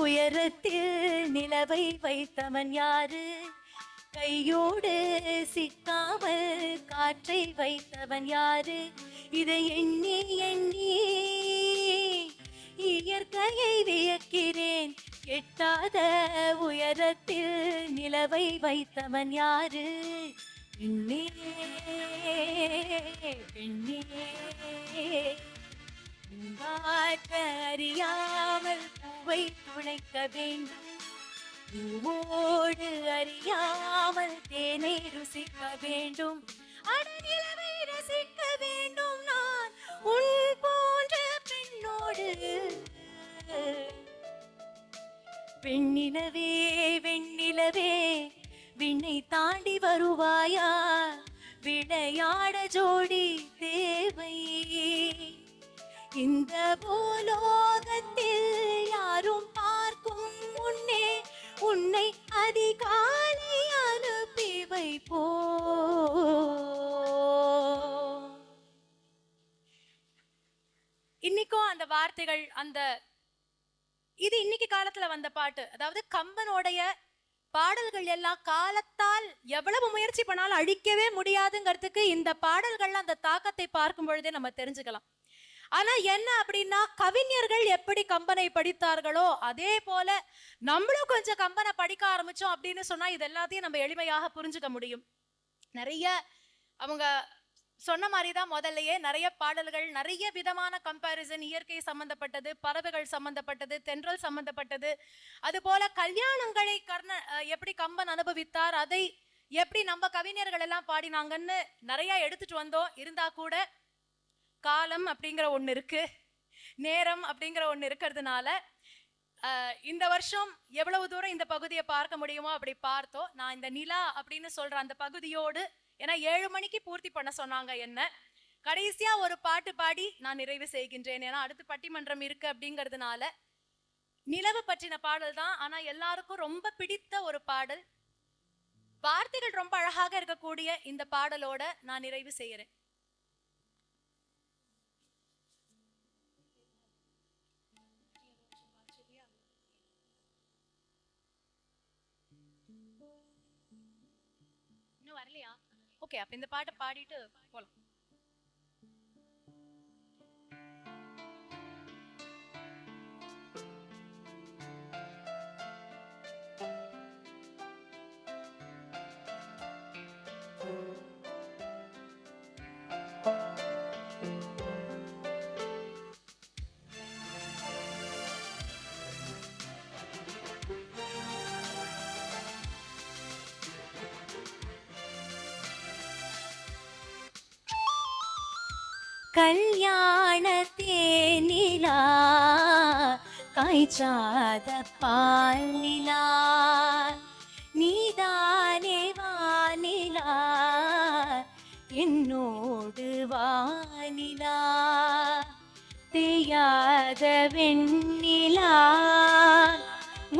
உயரத்தில் நிலவை வைத்தவன் யாரு, கையோடு சிக்காமல் காற்றை வைத்தவன் யாரு. இதை எண்ணி எண்ணி இயற்கையை வியக்கிறேன். எட்டாத உயரத்தில் நிலவை வைத்தவன் யாரு, பெண்ணே பெண்ணே. பார்க்க அறியாமல் பூவை துளைக்க வேண்டும், பூவோடு அறியாமல் தேனை ருசிக்க வேண்டும். அடநிலவை ரசிக்க வேண்டும் நான் உன் போன்ற பெண்ணோடு. வெண்ணிலவே வெண்ணிலவே விண்ணை தாண்டி வருவாயா, விளையாட ஜோடி தேவை. இந்த பூலோகத்தில் யாரும் பார்க்கும் முன்னே உன்னை அதிகாலை அனுப்பி வைப்போ. இன்னைக்கும் அந்த வார்த்தைகள், இது இன்னைக்கு காலத்துல வந்த பாட்டு. அதாவது கம்பனுடைய பாடல்கள் எல்லாம் காலத்தால் எவ்வளவு முயற்சி பண்ணாலும் அழிக்கவே முடியாதுங்கிறதுக்கு இந்த பாடல்கள்ல அந்த தாக்கத்தை பார்க்கும் பொழுதே நம்ம தெரிஞ்சுக்கலாம். ஆனா என்ன அப்படின்னா, கவிஞர்கள் எப்படி கம்பனை படித்தார்களோ அதே போல நம்மளும் கொஞ்சம் கம்பனை படிக்க ஆரம்பிச்சோம் அப்படின்னு சொன்னா இது எல்லாத்தையும் நம்ம எளிமையாக புரிஞ்சுக்க முடியும். நிறைய அவங்க சொன்ன மாதிரி தான் முதல்லையே நிறைய பாடல்கள், நிறைய விதமான கம்பேரிசன், இயற்கை சம்பந்தப்பட்டது, பறவைகள் சம்பந்தப்பட்டது, தென்றல் சம்பந்தப்பட்டது, அது போல கல்யாணங்களை எப்படி கம்பன் அனுபவித்தார், அதை எப்படி நம்ம கவிஞர்கள் எல்லாம் பாடினாங்கன்னு நிறைய எடுத்துட்டு வந்தோம். இருந்தா கூட காலம் அப்படிங்கிற ஒன்று இருக்கு, நேரம் அப்படிங்கிற ஒன்று இருக்கிறதுனால இந்த வருஷம் எவ்வளவு தூரம் இந்த பகுதியை பார்க்க முடியுமோ அப்படி பார்த்தோம். நான் இந்த நிலா அப்படின்னு சொல்ற அந்த பகுதியோடு, ஏன்னா 7 மணிக்கு பூர்த்தி பண்ண சொன்னாங்க என்ன, கடைசியா ஒரு பாட்டு பாடி நான் நிறைவு செய்கின்றேன். ஏன்னா அடுத்து பட்டிமன்றம் இருக்கு அப்படிங்கிறதுனால நிலவு பற்றின பாடல் தான். ஆனா எல்லாருக்கும் ரொம்ப பிடித்த ஒரு பாடல், வார்த்தைகள் ரொம்ப அழகாக இருக்கக்கூடிய இந்த பாடலோட நான் நிறைவு செய்கிறேன். இன்னும் வரலையா? ஓகே, அப்ப இந்த பாட்டை பாடிட்டு போலாம். கல்யாண தேனிலா காய்ச்சாத பால் நிலா, நீதானே வானிலா என்னோடு வானிலா. தேயாத வெண்ணிலா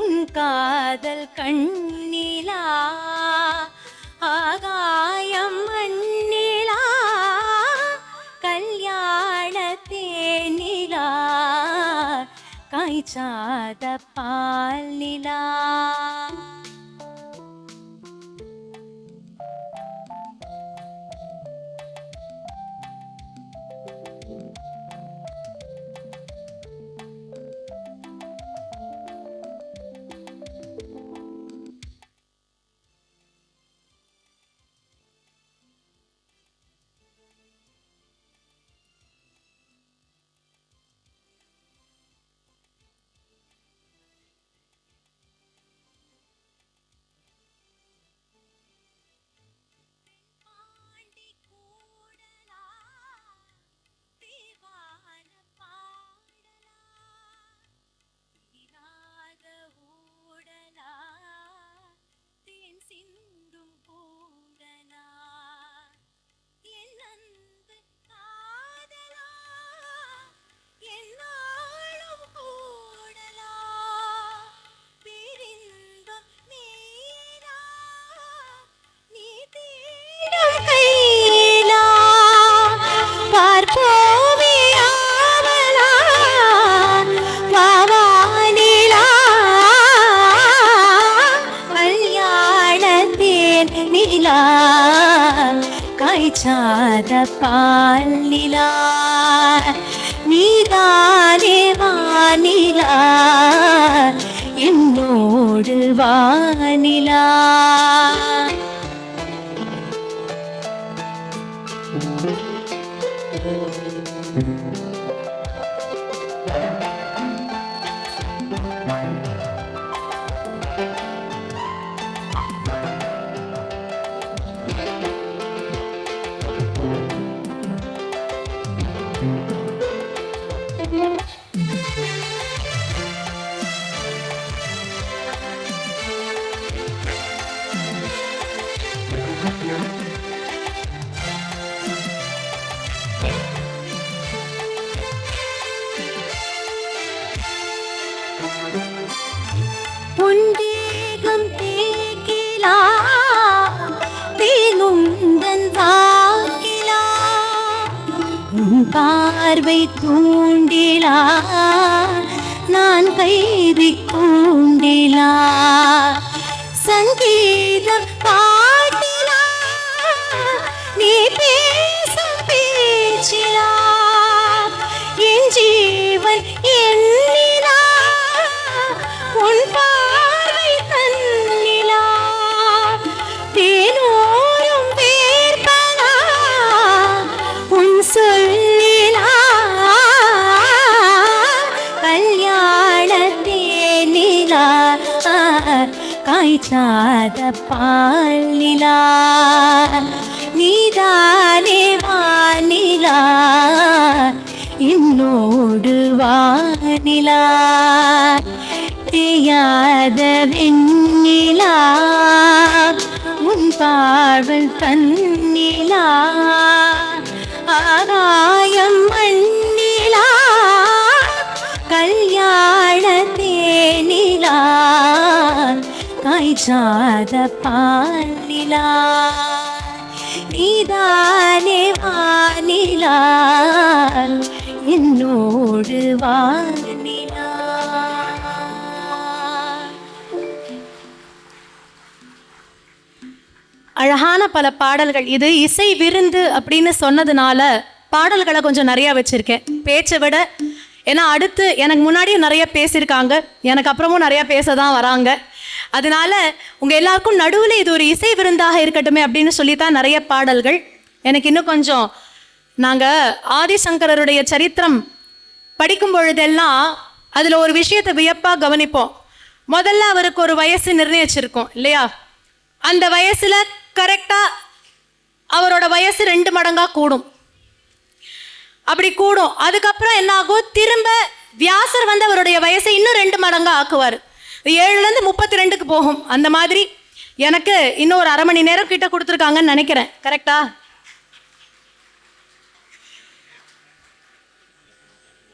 உன் காதல் கண்ணிலா, ஆகாயம் மண்ணிலா கல்யாண தேனிலா காய்ச்சாத பால் நிலா. காய்ச்சாத பால் நிலா நீதானே வானிலா என்னோடு வானிலா. உண்டேகம் தேக்கிலா தேனுந்தன் வாக்கிலா உன் பார்வை தூண்டிலா நான் கைதி கூண்டிலா சங்கீதம் பாட்டிலா நீ பேசும் பேச்சிலா என் ஜீவன் எண்ணிலா உன் பார்வை தன்னிலா தேனோரும் வேர்பலா உன் சொல்லிலா கல்யாண தேனிலா காய்ச்சாத பால் நிலா நீதானே வானிலா என்னோடு வானிலா தெரியாத வெண்ணிலா உன் பார்வல் தன்னிலா ஆகாயம் மண்ணிலா கல்யாண தேனிலா காய்ச்சாத பால் நிலா நீதானே வானிலா என்னோடு வானிலா. அழகான பல பாடல்கள். இது இசை விருந்து அப்படின்னு சொன்னதுனால பாடல்களை கொஞ்சம் நிறையா வச்சுருக்கேன் பேச்சை விட. ஏன்னா அடுத்து எனக்கு முன்னாடியும் நிறைய பேசியிருக்காங்க, எனக்கு அப்புறமும் நிறையா பேச தான் வராங்க. அதனால உங்கள் எல்லாருக்கும் நடுவில் இது ஒரு இசை விருந்தாக இருக்கட்டுமே அப்படின்னு சொல்லித்தான் நிறைய பாடல்கள். எனக்கு இன்னும் கொஞ்சம் நாங்கள் ஆதிசங்கரருடைய சரித்திரம் படிக்கும் பொழுதெல்லாம் அதில் ஒரு விஷயத்தை வியப்பாக கவனிப்போம். முதல்ல அவருக்கு ஒரு வயசு நிர்ணயிச்சிருக்கோம் இல்லையா? அந்த வயசில் கரெக்டாக அவரோட வயசு 2 மடங்காக கூடும். அப்படி கூடும். அதுக்கப்புறம் என்ன ஆகும்? திரும்ப வியாசர் வந்து அவருடைய வயசை இன்னும் 2 மடங்காக ஆக்குவார். 7லேருந்து 32க்கு போகும். அந்த மாதிரி எனக்கு இன்னும் ஒரு 1/2 மணி நேரம் கிட்ட கொடுத்துருக்காங்கன்னு நினைக்கிறேன். கரெக்டா?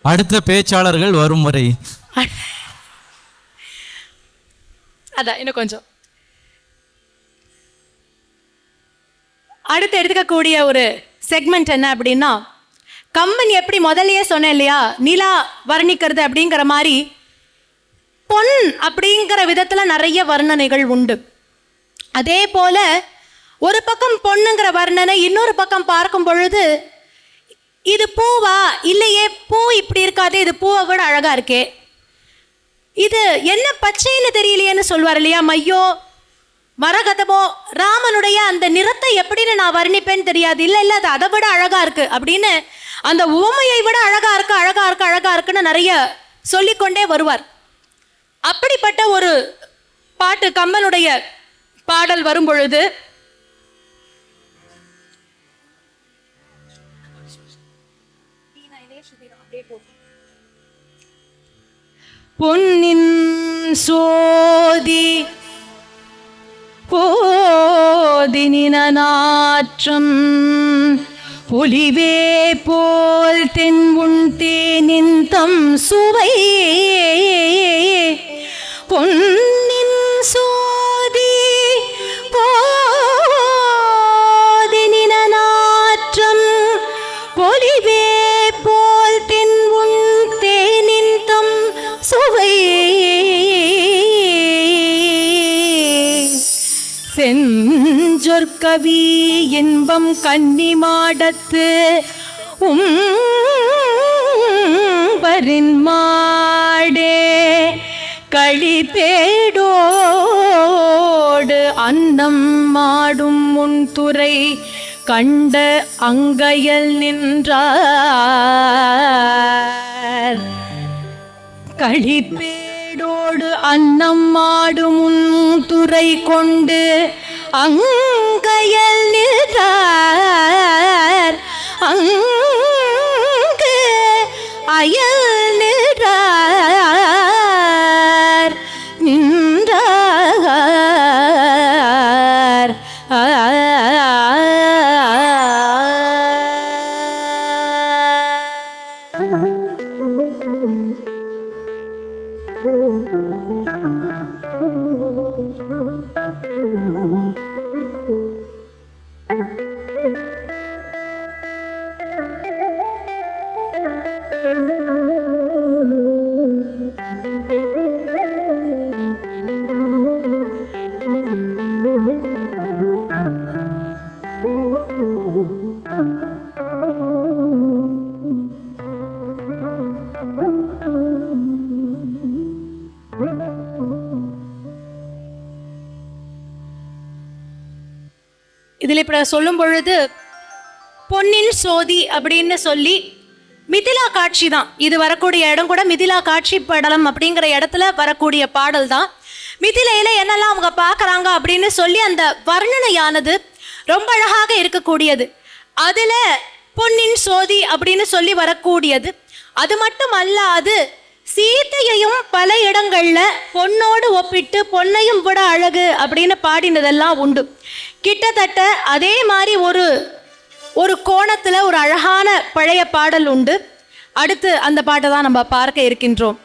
அடுத்த பேச்சாளர்கள் வரும் வரை அதான் இன்னும் கொஞ்சம். அடுத்து எடுத்துக்கக்கூடிய ஒரு செக்மெண்ட் என்ன அப்படின்னா, கம்பன் எப்படி முதல்லயே சொன்னேன் இல்லையா, நிலா வர்ணிக்கிறது அப்படிங்கிற மாதிரி பொன் அப்படிங்கிற விதத்தில் நிறைய வர்ணனைகள் உண்டு. அதே போல ஒரு பக்கம் பொண்ணுங்கிற வர்ணனை, இன்னொரு பக்கம் பார்க்கும் பொழுது இது பூவா இல்லையே, பூ இப்படி இருக்காதே, இது பூவை விட அழகா இருக்கே, இது என்ன பச்சைன்னு தெரியலையேன்னு சொல்வார் இல்லையா, மையோ மரகதமோ, ராமனுடைய அந்த நிறத்தை எப்படின்னு நான் வர்ணிப்பேன்னு தெரியாது, இல்லை இல்லை அது அதை விட அழகா இருக்கு அப்படின்னு அந்த உவமையை விட அழகா இருக்கு அழகா இருக்கு அழகா இருக்குன்னு நிறைய சொல்லிக்கொண்டே வருவார். அப்படிப்பட்ட ஒரு பாட்டு கம்பனுடைய பாடல் வரும் பொழுது பொன்னின் சோதி போதினின நாற்றம் பொலிவே போல் தென் உன் தேனின் தம் சுவை பொன்னின் சோதி போதினின நாற்றம் பொலிவே போல் தென் உன் தேனின் தம் சுவை செஞ்சொற்கவி இன்பம் கன்னி மாடத்து பரின்மாடே களிப்பேடோடு அன்னம் மாடும் முன்துறை கண்ட அங்கையல் நின்றார். களிப்பேடோடு அன்னம் மாடும் முன்துறை கொண்டு அங்கையல் நின்றார். அங்கு அயல் நின்றார் நின்றார். இதில் இப்ப சொல்லும் பொழுது பொன்னின் சோதி அப்படின்னு சொல்லி மிதிலா காட்சி தான் இது வரக்கூடிய இடம் கூட மிதிலா காட்சி படலம் அப்படிங்கிற இடத்துல வரக்கூடிய பாடல் தான். மிதிலையில என்னெல்லாம் அவங்க பார்க்குறாங்க அப்படின்னு சொல்லி அந்த வர்ணனையானது ரொம்ப அழகாக இருக்கக்கூடியது. அதுல பொன்னின் சோதி அப்படின்னு சொல்லி வரக்கூடியது. அது மட்டும் அல்லாது சீதையையும் பல இடங்கள்ல பொன்னோடு ஒப்பிட்டு பொன்னையும் விட அழகு அப்படின்னு பாடினதெல்லாம் உண்டு. கிட்டத்தட்ட அதே மாதிரி ஒரு கோணத்துல ஒரு அழகான பழைய பாடல் உண்டு. அடுத்து அந்த பாட்டை தான் நம்ம பார்க்க இருக்கின்றோம்.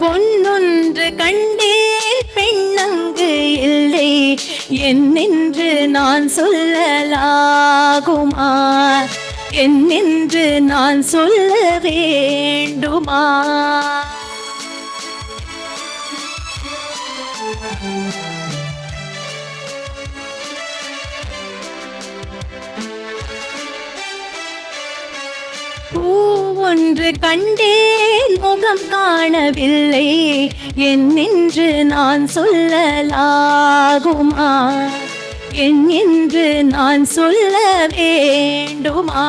பொன்னொன்று கண்டேன் பெண்ணங்கு இல்லை என்னென்று நான் சொல்லலாகுமா? என்னென்று நான் சொல்ல வேண்டுமா? பூவொன்று கண்டேன் முகம் காணவில்லை என்னென்று நான் சொல்லலாகுமா? என்னென்று நான் சொல்ல வேண்டுமா?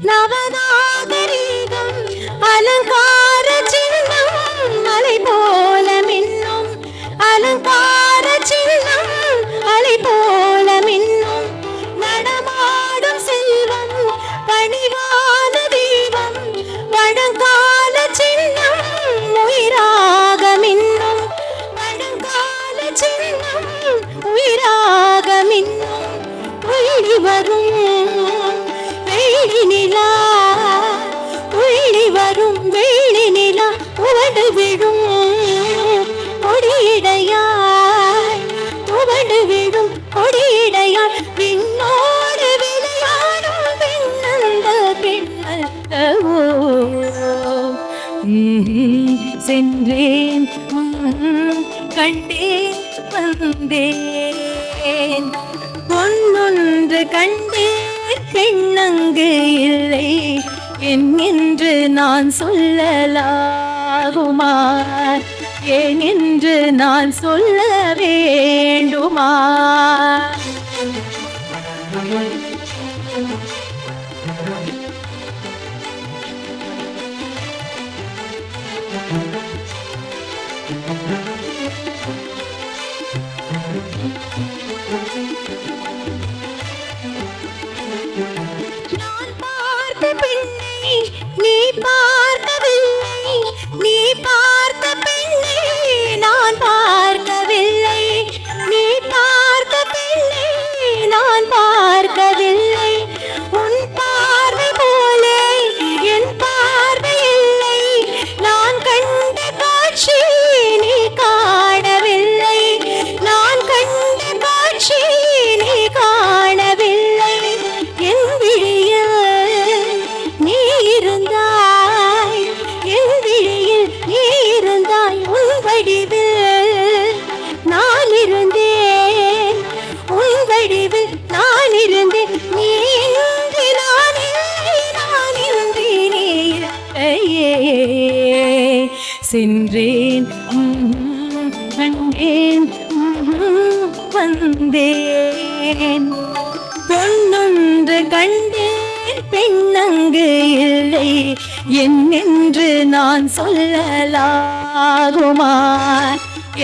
நவநாகரீகம் அலங்கார சின்னம் மலை போல மின்னும் அலங்கார சின்னம் மலை போல மின்னும் நடமாடும் செல்வம் பணிவான தெய்வம் வழங்கால சின்னம் உயிராக மின்னும் வழங்கால சின்னம் உயிராக மின்னும் உயிரி வரும் நிலா உயிரி வரும் வேளி நிலா உவடு விடும் கொடியிடையாய் உவடு விடும் கொடியிடையாய் விண்ணோடு விளையாடும் பெண்ணந்த பெண்ணல்லவோ சென்றேன் கண்டேன் வந்தேன் பொன்னொன்று கண்டேன் பெண்ணங்கு இல்லை என்று நான் சொல்லலாகுமா? ஏன் என்று நான் சொல்ல வேண்டுமா? நான் பார்க்கவில்லை, நீ பார்த்த பெண்ணை நான் பார்க்கவில்லை, நீ பார்த்த பெண்ணை நான் பார்க்கவில்லை, உன் பார்வை போலே என் பார்வை இல்லை, நான் கண்ட காட்சி நீ காணவில்லை, நான் கண்ட காட்சி நீ காணவில்லை, என் விழியில் நீ இருந்தாய், என் விழியில் நீ இருந்தாய், உன் வடிவில் நான் இருந்தேன், உன் வடிவில் நான் இருந்தேன், நீ இன்றி நான் இல்லை, நான் இன்றி நீ இல்லையே. சென்றேன் கண்டேன் வந்தேன், பொன்னொன்று கண்டேன் பெண்ணங்கு இல்லை, என்னென்று நான் சொல்லலாகுமா,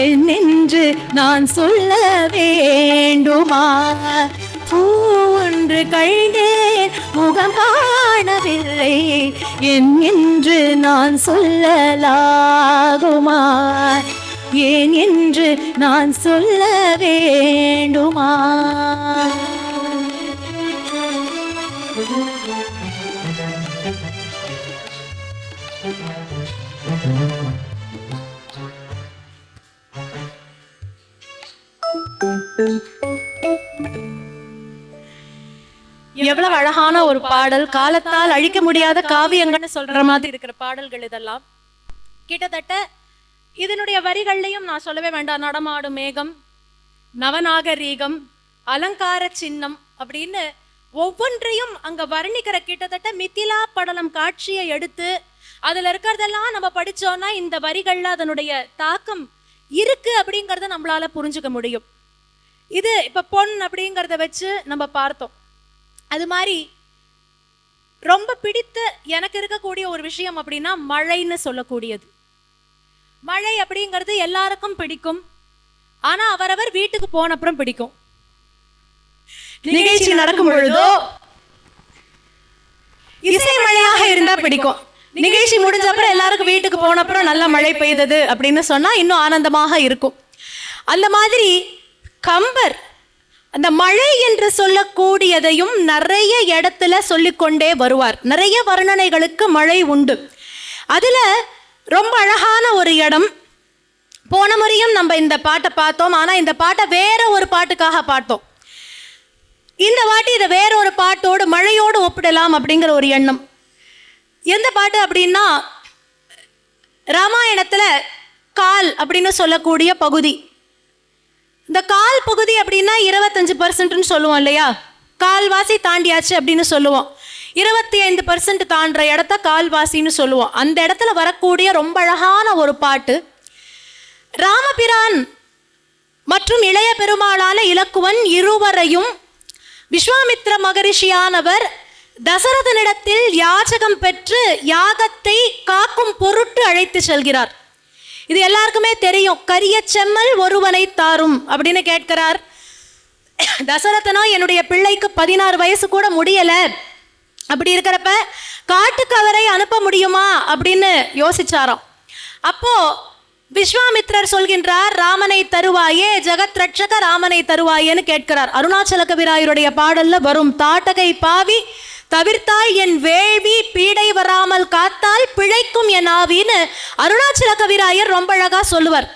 என்னென்று நான் சொல்ல வேண்டுமா, பூ ஒன்று கண்டேன் முகம் காணவில்லை, என்னென்று நான் சொல்லலாகுமா, ஏன் என்று நான் சொல்ல வேண்டுமா. எவ்வளவு அழகான ஒரு பாடல், காலத்தால் அழிக்க முடியாத காவியங்கள்னு சொல்ற மாதிரி இருக்கிற பாடல்கள் இதெல்லாம். கிட்டத்தட்ட இதனுடைய வரிகள்லையும் நான் சொல்லவே வேண்டாம், நடமாடும் மேகம், நவநாகரீகம், அலங்கார சின்னம் அப்படின்னு ஒவ்வொன்றையும் அங்க வர்ணிக்கிற கிட்டத்தட்ட மிதிலா படலம் காட்சியை எடுத்து அதுல இருக்கிறதெல்லாம் நம்ம படிச்சோம்னா இந்த வரிகள்ல அதனுடைய தாக்கம் இருக்கு அப்படிங்கறத நம்மளால புரிஞ்சுக்க முடியும். இது இப்ப பொன் அப்படிங்கறத வச்சு நம்ம பார்த்தோம். அது மாதிரி ரொம்ப பிடித்த எனக்கு இருக்கக்கூடிய ஒரு விஷயம் அப்படின்னா மழைன்னு சொல்லக்கூடியது. மழை அப்படிங்கிறது எல்லாருக்கும் பிடிக்கும், ஆனா அவரவர் வீட்டுக்கு போன அப்புறம் பிடிக்கும். நிகழ்ச்சி நடக்கும் பொழுதோ இசை மழையாக இருந்தா பிடிக்கும், நிகழ்ச்சி முடிஞ்ச அப்புறம் எல்லாருக்கும் வீட்டுக்கு போன அப்புறம் நல்ல மழை பெய்தது அப்படின்னு சொன்னா இன்னும் ஆனந்தமாக இருக்கும். அந்த மாதிரி கம்பர் அந்த மழை என்று சொல்லக்கூடியதையும் நிறைய இடத்துல சொல்லிக்கொண்டே வருவார். நிறைய வர்ணனைகளுக்கு மழை உண்டு. அதுல ரொம்ப அழகான ஒரு இடம், போன முறையும் நம்ம இந்த பாட்டை பார்த்தோம், ஆனா இந்த பாட்டை வேற ஒரு பாட்டுக்காக பார்த்தோம். இந்த வாட்டி இதை வேற ஒரு பாட்டோடு மழையோடு ஒப்பிடலாம் அப்படிங்கிற ஒரு எண்ணம். எந்த பாட்டு அப்படின்னா ராமாயணத்துல கால் அப்படின்னு சொல்லக்கூடிய பகுதி. இந்த கால் பகுதி அப்படின்னா 25% சொல்லுவோம் இல்லையா, கால்வாசி தாண்டியாச்சு அப்படின்னு சொல்லுவோம். 25% தாண்டுற இடத்த கால்வாசின்னு சொல்லுவோம். அந்த இடத்துல வரக்கூடிய ரொம்ப அழகான ஒரு பாட்டு. ராமபிரான் மற்றும் இளைய பெருமாளான இலக்குவன் இருவரையும் விஸ்வாமித்ர மகரிஷியானவர் தசரதனிடத்தில் யாச்சகம் பெற்று யாகத்தை காக்கும் பொருட்டு அழைத்து செல்கிறார். இது எல்லாருக்குமே தெரியும். கரிய செம்மல் ஒருவனை தாரும் அப்படின்னு கேட்கிறார். தசரதனோ என்னுடைய பிள்ளைக்கு 16 வயசு கூட முடியல, அப்படி இருக்கிறப்ப காட்டுக்கு அவரை அனுப்ப முடியுமா அப்படின்னு யோசிச்சாராம். அப்போ விஸ்வாமித்ரர் சொல்கின்றார், ராமனை தருவாயே, ஜெகத் ரட்சக ராமனை தருவாயேன்னு கேட்கிறார். அருணாச்சல கவிராயருடைய பாடல்ல வரும், தாட்டகை பாவி தவிர்த்தால் என் வேள்வி பீடை வராமல் காத்தால் பிழைக்கும் என் ஆவின்னு அருணாச்சல கவிராயர் ரொம்ப அழகா சொல்லுவார்.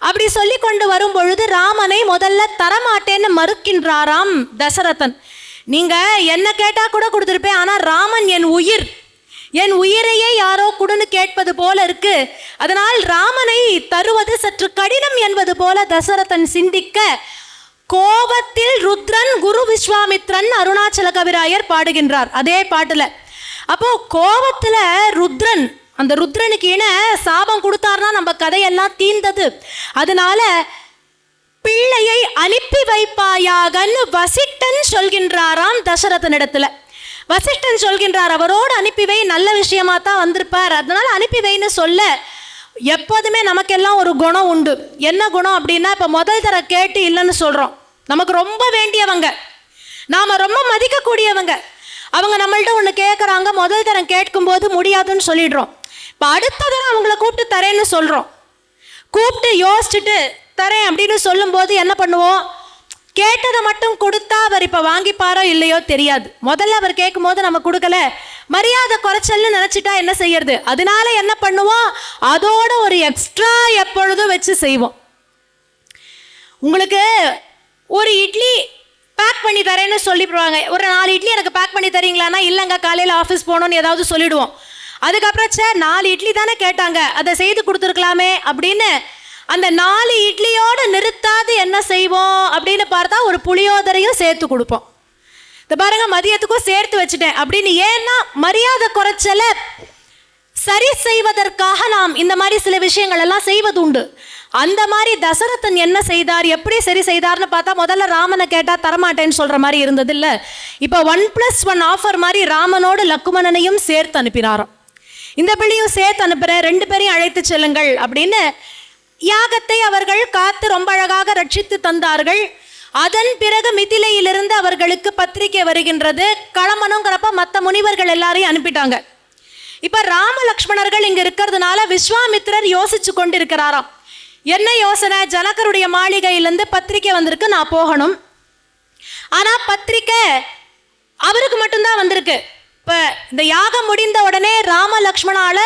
அப்படி சொல்லி கொண்டு வரும் பொழுது ராமனை முதல்ல தரமாட்டேன்னு மறுக்கின்றாராம் தசரதன். நீங்க என்ன கேட்டா கூட கொடுத்துருப்பேன், ஆனா ராமன் என் உயிர், என் உயிரையே யாரோ குடுன்னு கேட்பது போல இருக்கு, அதனால் ராமனை தருவது சற்று கடினம் என்பது போல தசரதன் சிந்திக்க கோபத்தில் ருத்ரன் குரு விஸ்வாமித்ரன் அருணாச்சல கவிராயர் பாடுகின்றார் அதே பாட்டுல. அப்போ கோபத்துல ருத்ரன், அந்த ருத்ரனுக்கு இன சாபம் கொடுத்தார்னா நம்ம கதையெல்லாம் தீர்ந்தது. அதனால பிள்ளையை அனுப்பி வைப்பாயாகன்னு வசிஷ்டன் சொல்கின்றாராம் தசரதனிடத்துல. வசிஷ்டன் சொல்கின்றார், அவரோடு அனுப்பி வை, நல்ல விஷயமா தான் வந்திருப்பார், அதனால அனுப்பி வைன்னு சொல்ல. எப்போதுமே நமக்கெல்லாம் ஒரு குணம் உண்டு. என்ன குணம் அப்படின்னா, இப்போ முதல் தர கேட்டு இல்லைன்னு சொல்கிறோம். நமக்கு ரொம்ப வேண்டியவங்க, நாம் ரொம்ப மதிக்கக்கூடியவங்க, அவங்க நம்மள்ட்ட ஒன்று கேட்குறாங்க, முதல் தரம் கேட்கும்போது முடியாதுன்னு சொல்லிடுறோம். இப்போ அடுத்த தரம் அவங்கள கூப்பிட்டு தரேன்னு சொல்கிறோம். கூப்பிட்டு யோசிச்சுட்டு தரேன் அப்படின்னு சொல்லும்போது என்ன பண்ணுவோம்? கேட்டதை மட்டும் கொடுத்தா அவர் இப்போ வாங்கிப்பாரோ இல்லையோ தெரியாது. முதல்ல அவர் கேட்கும்போது நம்ம கொடுக்கல, மரியாதை குறைச்சல்னு நினச்சிட்டா என்ன செய்யறது? அதனால என்ன பண்ணுவோம்? அதோட ஒரு எக்ஸ்ட்ரா எப்பொழுதும் வச்சு செய்வோம். உங்களுக்கு ஒரு இட்லி பேக் பண்ணி தரேன்னு சொல்லிடுவாங்க. ஒரு 4 இட்லி எனக்கு பேக் பண்ணி தரீங்களான்னா, இல்லைங்க காலையில் ஆஃபீஸ் போகணுன்னு ஏதாவது சொல்லிவிடுவோம். அதுக்கப்புறம் 4 இட்லி தானே கேட்டாங்க, அதை செய்து கொடுத்துருக்கலாமே அப்படின்னு அந்த 4 இட்லியோடு நிறுத்தாது என்ன செய்வோம் அப்படின்னு பார்த்தா ஒரு புளியோதரையும் சேர்த்து கொடுப்போம். இந்த பாருங்க, மதியத்துக்கும் சேர்த்து வச்சுட்டேன் அப்படின்னு. ஏன்னா மரியாதை குறைச்சலை சரி செய்வதற்காக நாம் இந்த மாதிரி சில விஷயங்கள் எல்லாம் செய்வது உண்டு. அந்த மாதிரி தசரதன் என்ன செய்தார், எப்படி சரி செய்தார்னு பார்த்தா, முதல்ல ராமனை கேட்டால் தரமாட்டேன்னு சொல்கிற மாதிரி இருந்தது இல்லை. இப்போ 1+1 ஆஃபர் மாதிரி ராமனோடு லக்குமணனையும் சேர்த்து அனுப்பினாராம். இந்த பிள்ளையும் சேர்த்து அனுப்புகிறேன், 2 பேரையும் அழைத்து செல்லுங்கள் அப்படின்னு யாகத்தை அவர்கள் காத்து ரொம்ப அழகாக ரட்சித்து தந்தார்கள். அதன் பிறகு மிதிலையிலிருந்து அவர்களுக்கு பத்திரிகை வருகின்றது. களமனுங்கிறப்ப மற்ற முனிவர்கள் எல்லாரையும் அனுப்பிட்டாங்க. இப்போ ராம லக்ஷ்மணர்கள் இங்கே இருக்கிறதுனால விஸ்வாமித்திரர் யோசிச்சு கொண்டிருக்கிறாராம். என்ன யோசனை? ஜனகருடைய மாளிகையிலேருந்து பத்திரிக்கை வந்திருக்கு, நான் போகணும். ஆனால் பத்திரிக்கை அவருக்கு மட்டும்தான் வந்திருக்கு. இப்போ இந்த யாகம் முடிந்த உடனே ராம லக்ஷ்மணால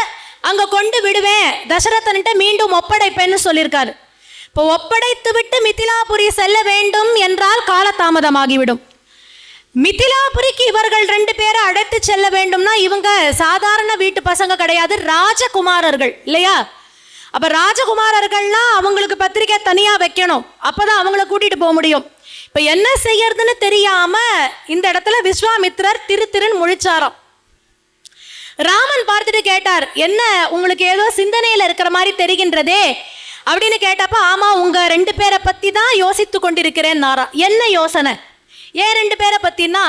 அங்கே கொண்டு விடுவேன், தசரதன்கிட்ட மீண்டும் ஒப்படைப்பேன்னு சொல்லியிருக்காரு. இப்போ ஒப்படைத்து விட்டு மிதிலாபுரி செல்ல வேண்டும் என்றால் காலதாமதமாகிவிடும். மிதிலாபுரிக்கு இவர்கள் 2 பேரை அழைத்து செல்ல வேண்டும்னா இவங்க சாதாரண வீட்டு பசங்க கிடையாது, ராஜகுமாரர்கள் இல்லையா? அப்ப ராஜகுமாரர்கள்னா அவங்களுக்கு பத்திரிக்கை தனியா வைக்கணும், அப்பதான் அவங்கள கூட்டிட்டு போக முடியும். இப்ப என்ன செய்யறதுன்னு தெரியாம இந்த இடத்துல விஸ்வாமித்திரர் திருன்னு முழிச்சாராம். ராமன் பார்த்துட்டு கேட்டார், என்ன உங்களுக்கு ஏதோ சிந்தனையில இருக்கிற மாதிரி தெரிகின்றதே அப்படின்னு கேட்டப்ப, ஆமா உங்க 2 பேரை பத்தி தான் யோசித்து கொண்டிருக்கிறேன் நாரா. என்ன யோசனை? ஏன் 2 பேரை பத்தினா,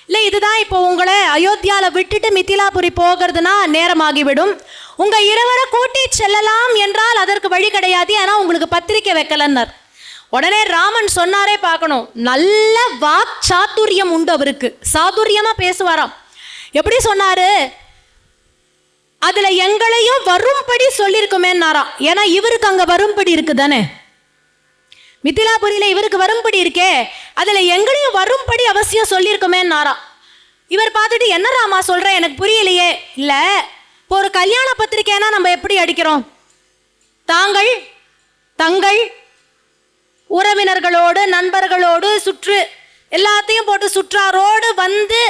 இல்லை இதுதான் இப்போ உங்களை அயோத்தியால விட்டுட்டு மிதிலாபுரி போகிறதுனா நேரமாகிவிடும், உங்க இருவரை கூட்டி செல்லலாம் என்றால் அதற்கு வழி கிடையாது, ஆனால் உங்களுக்கு பத்திரிக்கை வைக்கலன்னார். உடனே ராமன் சொன்னாரே பார்க்கணும், நல்ல வாக் சாதுரியம் உண்டு அவருக்கு, சாதுரியமா பேசுவாராம். எப்படி சொன்னாரு? அதுல எங்களையும் வரும்படி சொல்லியிருக்குமேன்னாராம். ஏன்னா இவருக்கு அங்க வரும்படி இருக்கு தானே, மிதிலாபுரியில இவருக்கு வரும்படி இருக்கே, அதுல எங்களையும் வரும்படி அவசியம் சொல்லியிருக்குமேன்னாராம். இவர் பார்த்துட்டு, என்ன ராமா சொல்ற, எனக்கு புரியலையே. இல்ல, இப்போ ஒரு கல்யாண பத்திரிக்கைனா நம்ம எப்படி அடிக்கிறோம்? தாங்கள் தங்கள் உறவினர்களோடு நண்பர்களோடு சுற்று எல்லாத்தையும் போட்டு சுற்றாரோடு வந்து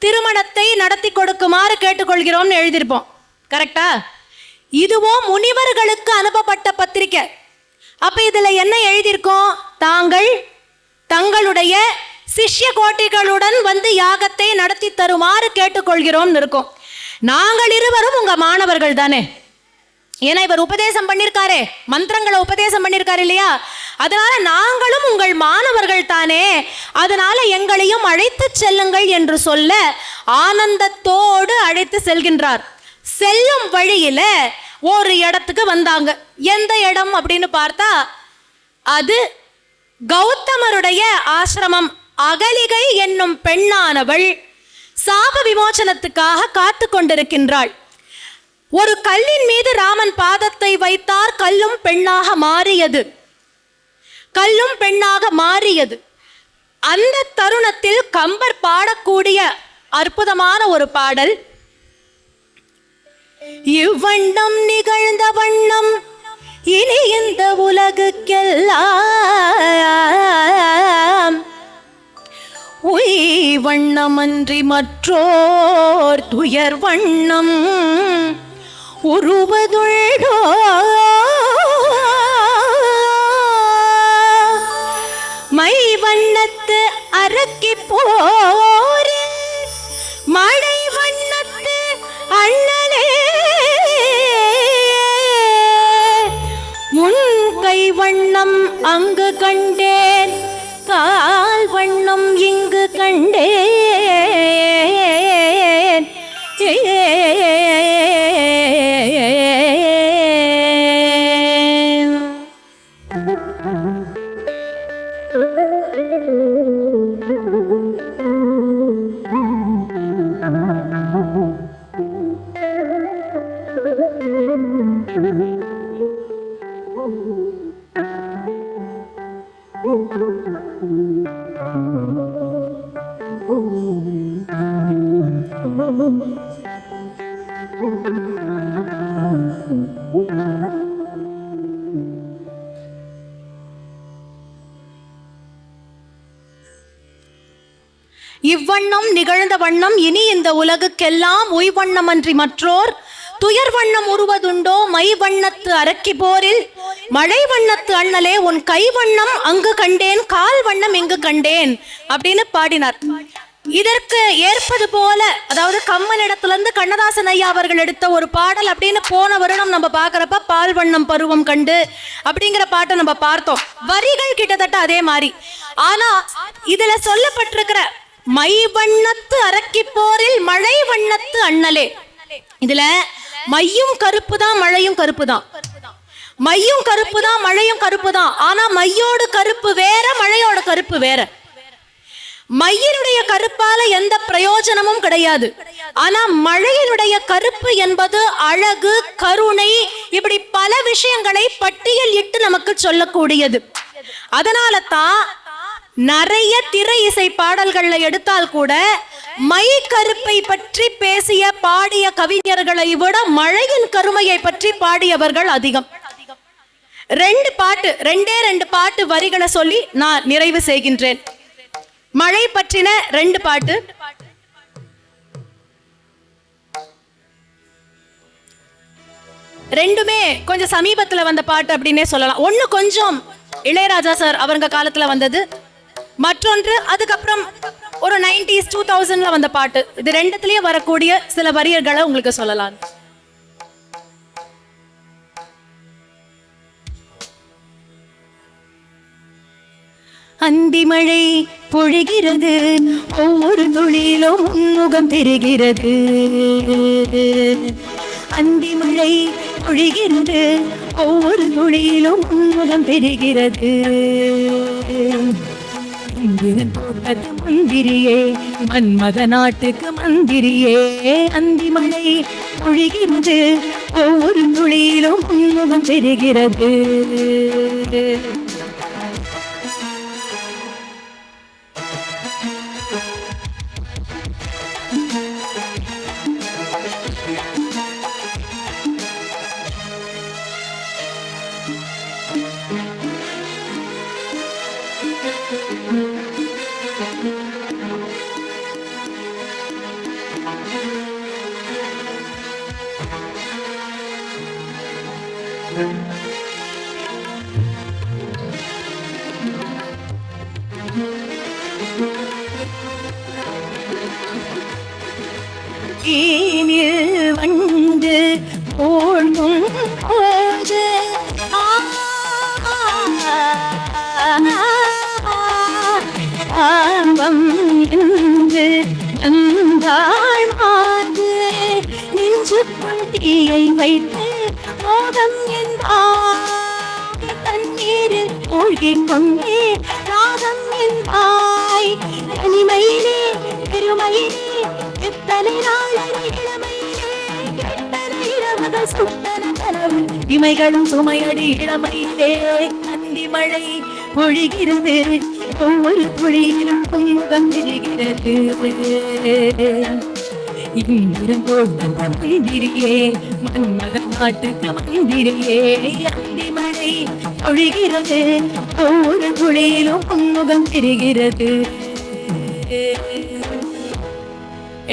திருமணத்தை நடத்தி கொடுக்குமாறு கேட்டுக்கொள்கிறோம்னு எழுதியிருப்போம், கரெக்டா? இதுவோ முனிவர்களுக்கு அனுப்பப்பட்ட பத்திரிக்கை. அப்ப இதுல என்ன எழுதியிருக்கோம்? தாங்கள் தங்களுடைய சிஷ்ய கோட்டிகளுடன் வந்து யாகத்தை நடத்தி தருமாறு கேட்டுக்கொள்கிறோம்னு இருக்கும். நாங்கள் இருவரும் உங்க மாணவர்கள் தானே, ஏன்னா இவர் உபதேசம் பண்ணியிருக்காரே, மந்திரங்களை உபதேசம் பண்ணியிருக்காரு இல்லையா? அதனால நாங்களும் உங்கள் மாணவர்கள் தானே, அதனால எங்களையும் அழைத்து செல்லுங்கள் என்று சொல்ல ஆனந்தத்தோடு அழைத்து செல்கின்றார். செல்லும் வழியில ஒரு இடத்துக்கு வந்தாங்க. எந்த இடம் அப்படின்னு பார்த்தா அது கௌதமருடைய ஆசிரமம். அகலிகை என்னும் பெண்ணானவள் சாப விமோசனத்துக்காக காத்து கொண்டிருக்கின்றாள். ஒரு கல்லின் மீது ராமன் பாதத்தை வைத்தார், கல்லும் பெண்ணாக மாறியது, கல்லும் பெண்ணாக மாறியது. அந்த தருணத்தில் கம்பர் பாடக்கூடிய அற்புதமான ஒரு பாடல், இவ்வண்ணம் நிகழ்ந்த வண்ணம் இனி இந்த உலகுக்கெல்லாம் உய் வண்ணமன்றி மற்றோர் துயர் வண்ணம் உருவதுள்ளோ மை வண்ணத்து அரக்கி போரே மழை வண்ணத்து அண்ணலே முன் கை வண்ணம் அங்கு கண்டேன், கால் வண்ணம் இங்கு கண்டேன். இவ்வண்ணம் நிகழ்ந்த வண்ணம் இனி இந்த உலகுக்கெல்லாம் உய்வண்ணமன்றி மற்றோர் துயர் வண்ணம் உருவதுண்டோ மை வண்ணத்து அரக்கி போரில் மழை வண்ணத்து அண்ணலே உன் கை வண்ணம் அங்கு கண்டேன் கால் வண்ணம் இங்கு கண்டேன் அப்படின்னு பாடினார். இதற்கு ஏற்பது போல, அதாவது கம்மனிடத்துல இருந்து கண்ணதாசன் ஐயா அவர்கள் எடுத்த ஒரு பாடல் அப்படின்னு போன வருடம் நம்ம பாக்குறப்ப பால் வண்ணம் பருவம் கண்டு அப்படிங்கிற பாட்டை நம்ம பார்த்தோம். வரிகள் கிட்டத்தட்ட அதே மாதிரி. ஆனா இதுல சொல்லப்பட்டிருக்கிற மை வண்ணத்து அரக்கி போரில் மழை வண்ணத்து அண்ணலே, இதுல மையும் கருப்பு தான் மழையும் கருப்பு தான், மையும் கருப்பு தான் மழையும் கருப்பு தான். ஆனா மையோடு கருப்பு வேற, மழையோட கருப்பு வேற. மையினுடைய கருப்பால எந்த பிரயோஜனமும் கிடையாது. ஆனா மழையினுடைய கருப்பு என்பது அழகு, கருணை, இப்படி பல விஷயங்களை பட்டியல் இட்டு நமக்கு சொல்லக்கூடியது. அதனால தான் நிறைய திரை இசை பாடல்கள்ல எடுத்தால் கூட மை கருப்பை பற்றி பேசிய பாடிய கவிஞர்களை விட மழையின் கருமையை பற்றி பாடியவர்கள் அதிகம். ரெண்டு பாட்டு வரிகளை சொல்லி நான் நிறைவு செய்கின்றேன். மழை பற்றின 2 பாட்டு. ரெண்டுமே கொஞ்சம் சமீபத்துல வந்த பாட்டு அப்படின்னே சொல்லலாம். ஒண்ணு கொஞ்சம் இளையராஜா சார் அவங்க காலத்துல வந்தது, மற்றொன்று அதுக்கப்புறம் ஒரு 90s 2000ல வந்த பாட்டு. இது ரெண்டுத்திலயும் வரக்கூடிய சில வரிகளை உங்களுக்கு சொல்லலாம். அந்திமழை பொழிகிறது, ஒவ்வொரு துளியிலும் முகம் தெரிகிறது. அந்திமழை பொழிகிறது, ஒவ்வொரு துளியிலும் முகம் தெரிகிறது. மந்திரியே, மன்மத நாட்டுக்கு மந்திரியே, அந்திமழை பொழிகிறது, ஒவ்வொரு துளியிலும் முகம் தெரிகிறது. வந்து போழ்மும் போது ஆம்பம் என்று அந்தாள் மாது நெஞ்சுக்குள் தீயை வைத்து மோகம் என்பாய் தண்ணீரில் மூழ்கிக் கொண்டே ராகம் என்பாய் தனிமையிலே பெருமையிலே எத்தனை நாளடி இளமையிலே எத்தனை இரவுகள் சுட்டன கனவு இமைகளும் சுமையடி இளமையிலே அந்தி மழை பொழிகிறது ஒவ்வொரு துளியிலும் முகம் தெரிகிறது. மந்திரியே மன்மத நாட்டுக்கு மந்திரியே அந்தி மழை பொழிகிறது ஒவ்வொரு துளியிலும் முகம் தெரிகிறது.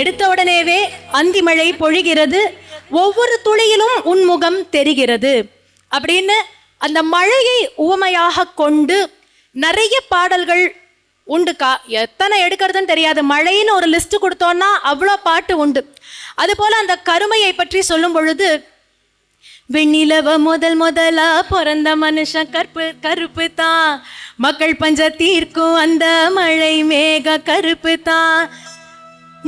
எடுத்த உடனேவே அந்தி மழை பொழிகிறது, ஒவ்வொரு துளியிலும் உன்முகம் தெரிகிறது அப்படின்னு அந்த மழையை உவமையாக கொண்டு நிறைய பாடல்கள் உண்டுக்கா. எத்தனை எடுக்கிறதுன்னு தெரியாது. மழைன்னு ஒரு லிஸ்ட் கொடுத்தோன்னா அவ்வளோ பாட்டு உண்டு. அதுபோல அந்த கருமையை பற்றி சொல்லும் பொழுது, வெண்ணிலவ முதலா பிறந்த மனுஷன் கருப்பு தான், மக்கள் பஞ்ச தீர்க்கும் அந்த மழை மேக கருப்பு தான்,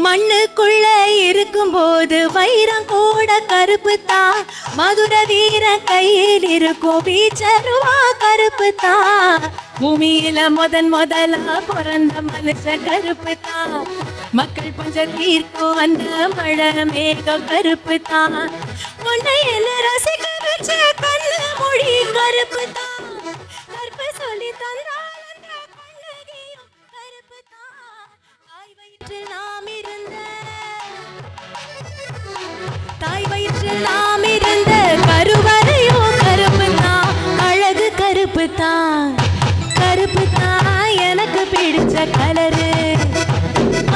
மண்ணுக்குள்ள இருக்கும் போது வைரம் கூட கருப்பு தான், மதுர வீர கையில் இருக்கும் பீச்சருவா கருப்பு தான், பூமியில முதலா பிறந்த மனுஷன் கருப்பு தான், மக்கள் பஞ்ச தீர்க்கும் அந்த மழை மேக கருப்பு தான், உன்னையில ரசிக்க வச்ச கண்ணு மொழி கருப்பு தான், கருப்பு சொல்லி தந்தால் அந்த கண்ணகியும் கருப்பு தான். வயிற்றில் நாம் இருந்த தாய் வயிற்றில் நாம் இருந்த கருவறையோ கருப்பு தான், அழகு கருப்பு தான், கருப்பு தான் எனக்கு பிடிச்ச கலரு.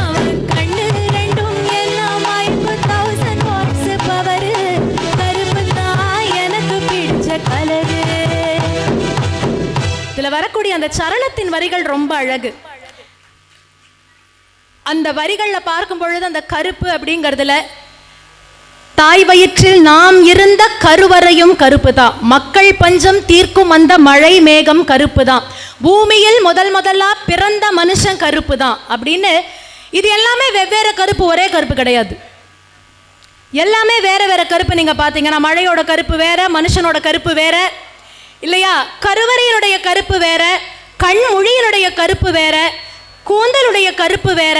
அவன் கண்ணு ரெண்டும் எல்லாம் 50,000 வாட்ஸ் பவரு, கருப்பு தான் எனக்கு பிடிச்ச கலரு. இதுல வரக்கூடிய அந்த சரணத்தின் வரிகள் ரொம்ப அழகு. அந்த வரிகள்ல பார்க்கும் பொழுது அந்த கருப்பு அப்படிங்கிறதுல தாய் வயிற்றில் நாம் இருந்த கருவறையும் கருப்பு தான், மக்கள் பஞ்சம் தீர்க்கும் அந்த மழை மேகம் கருப்பு தான், பூமியில் முதலா பிறந்த மனுஷன் கருப்பு தான் அப்படின்னு. இது எல்லாமே வெவ்வேறு கருப்பு, ஒரே கருப்பு கிடையாது. எல்லாமே வேற வேற கருப்பு. நீங்க பாத்தீங்கன்னா மழையோட கருப்பு வேற, மனுஷனோட கருப்பு வேற இல்லையா, கருவறையினுடைய கருப்பு வேற, கண் மொழியினுடைய கருப்பு வேற, கூந்தலுடைய கருப்பு வேற.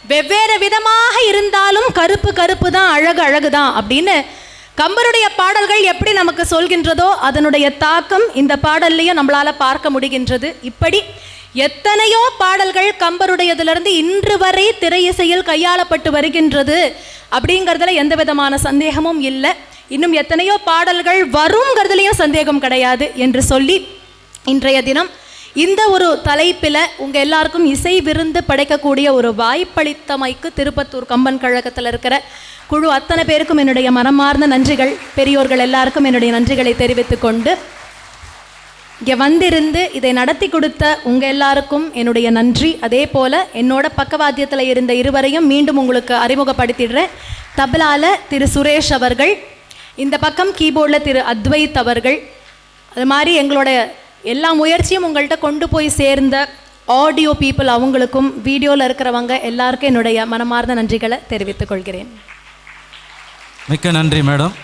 வெவ்வேறு விதமாக இருந்தாலும் கருப்பு கருப்பு தான், அழகு அழகு தான் அப்படின்னு கம்பருடைய பாடல்கள் எப்படி நமக்கு சொல்கின்றதோ அதனுடைய தாக்கம் இந்த பாடல்லையும் நம்மளால பார்க்க முடிகின்றது. இப்படி எத்தனையோ பாடல்கள் கம்பருடையதிலிருந்து இன்று வரை திரையிசையில் கையாளப்பட்டு வருகின்றது அப்படிங்கிறதுல எந்த விதமான சந்தேகமும் இல்லை. இன்னும் எத்தனையோ பாடல்கள் வருங்கிறதுலையும் சந்தேகம் கிடையாது என்று சொல்லி இன்றைய தினம் இந்த ஒரு தலைப்பில் உங்கள் எல்லாருக்கும் இசை விருந்து படைக்கக்கூடிய ஒரு வாய்ப்பளித்தமைக்கு திருப்பத்தூர் கம்பன் கழகத்தில் இருக்கிற குழு அத்தனை பேருக்கும் என்னுடைய மனமார்ந்த நன்றிகள். பெரியோர்கள் எல்லாருக்கும் என்னுடைய நன்றிகளை தெரிவித்து கொண்டு இங்கே வந்திருந்து இதை நடத்தி கொடுத்த உங்கள் எல்லாருக்கும் என்னுடைய நன்றி. அதே போல் என்னோட பக்கவாத்தியத்தில் இருந்த இருவரையும் மீண்டும் உங்களுக்கு அறிமுகப்படுத்திடுறேன். தபலால திரு சுரேஷ் அவர்கள், இந்த பக்கம் கீபோர்டில் திரு அத்வைத் அவர்கள். அது மாதிரி எங்களோட எல்லா முயற்சியும் உங்கள்கிட்ட கொண்டு போய் சேர்ந்த ஆடியோ பீப்புள் அவங்களுக்கும் வீடியோவில் இருக்கிறவங்க எல்லாருக்கும் என்னுடைய மனமார்ந்த நன்றிகளை தெரிவித்துக் கொள்கிறேன். மிக்க நன்றி மேடம்.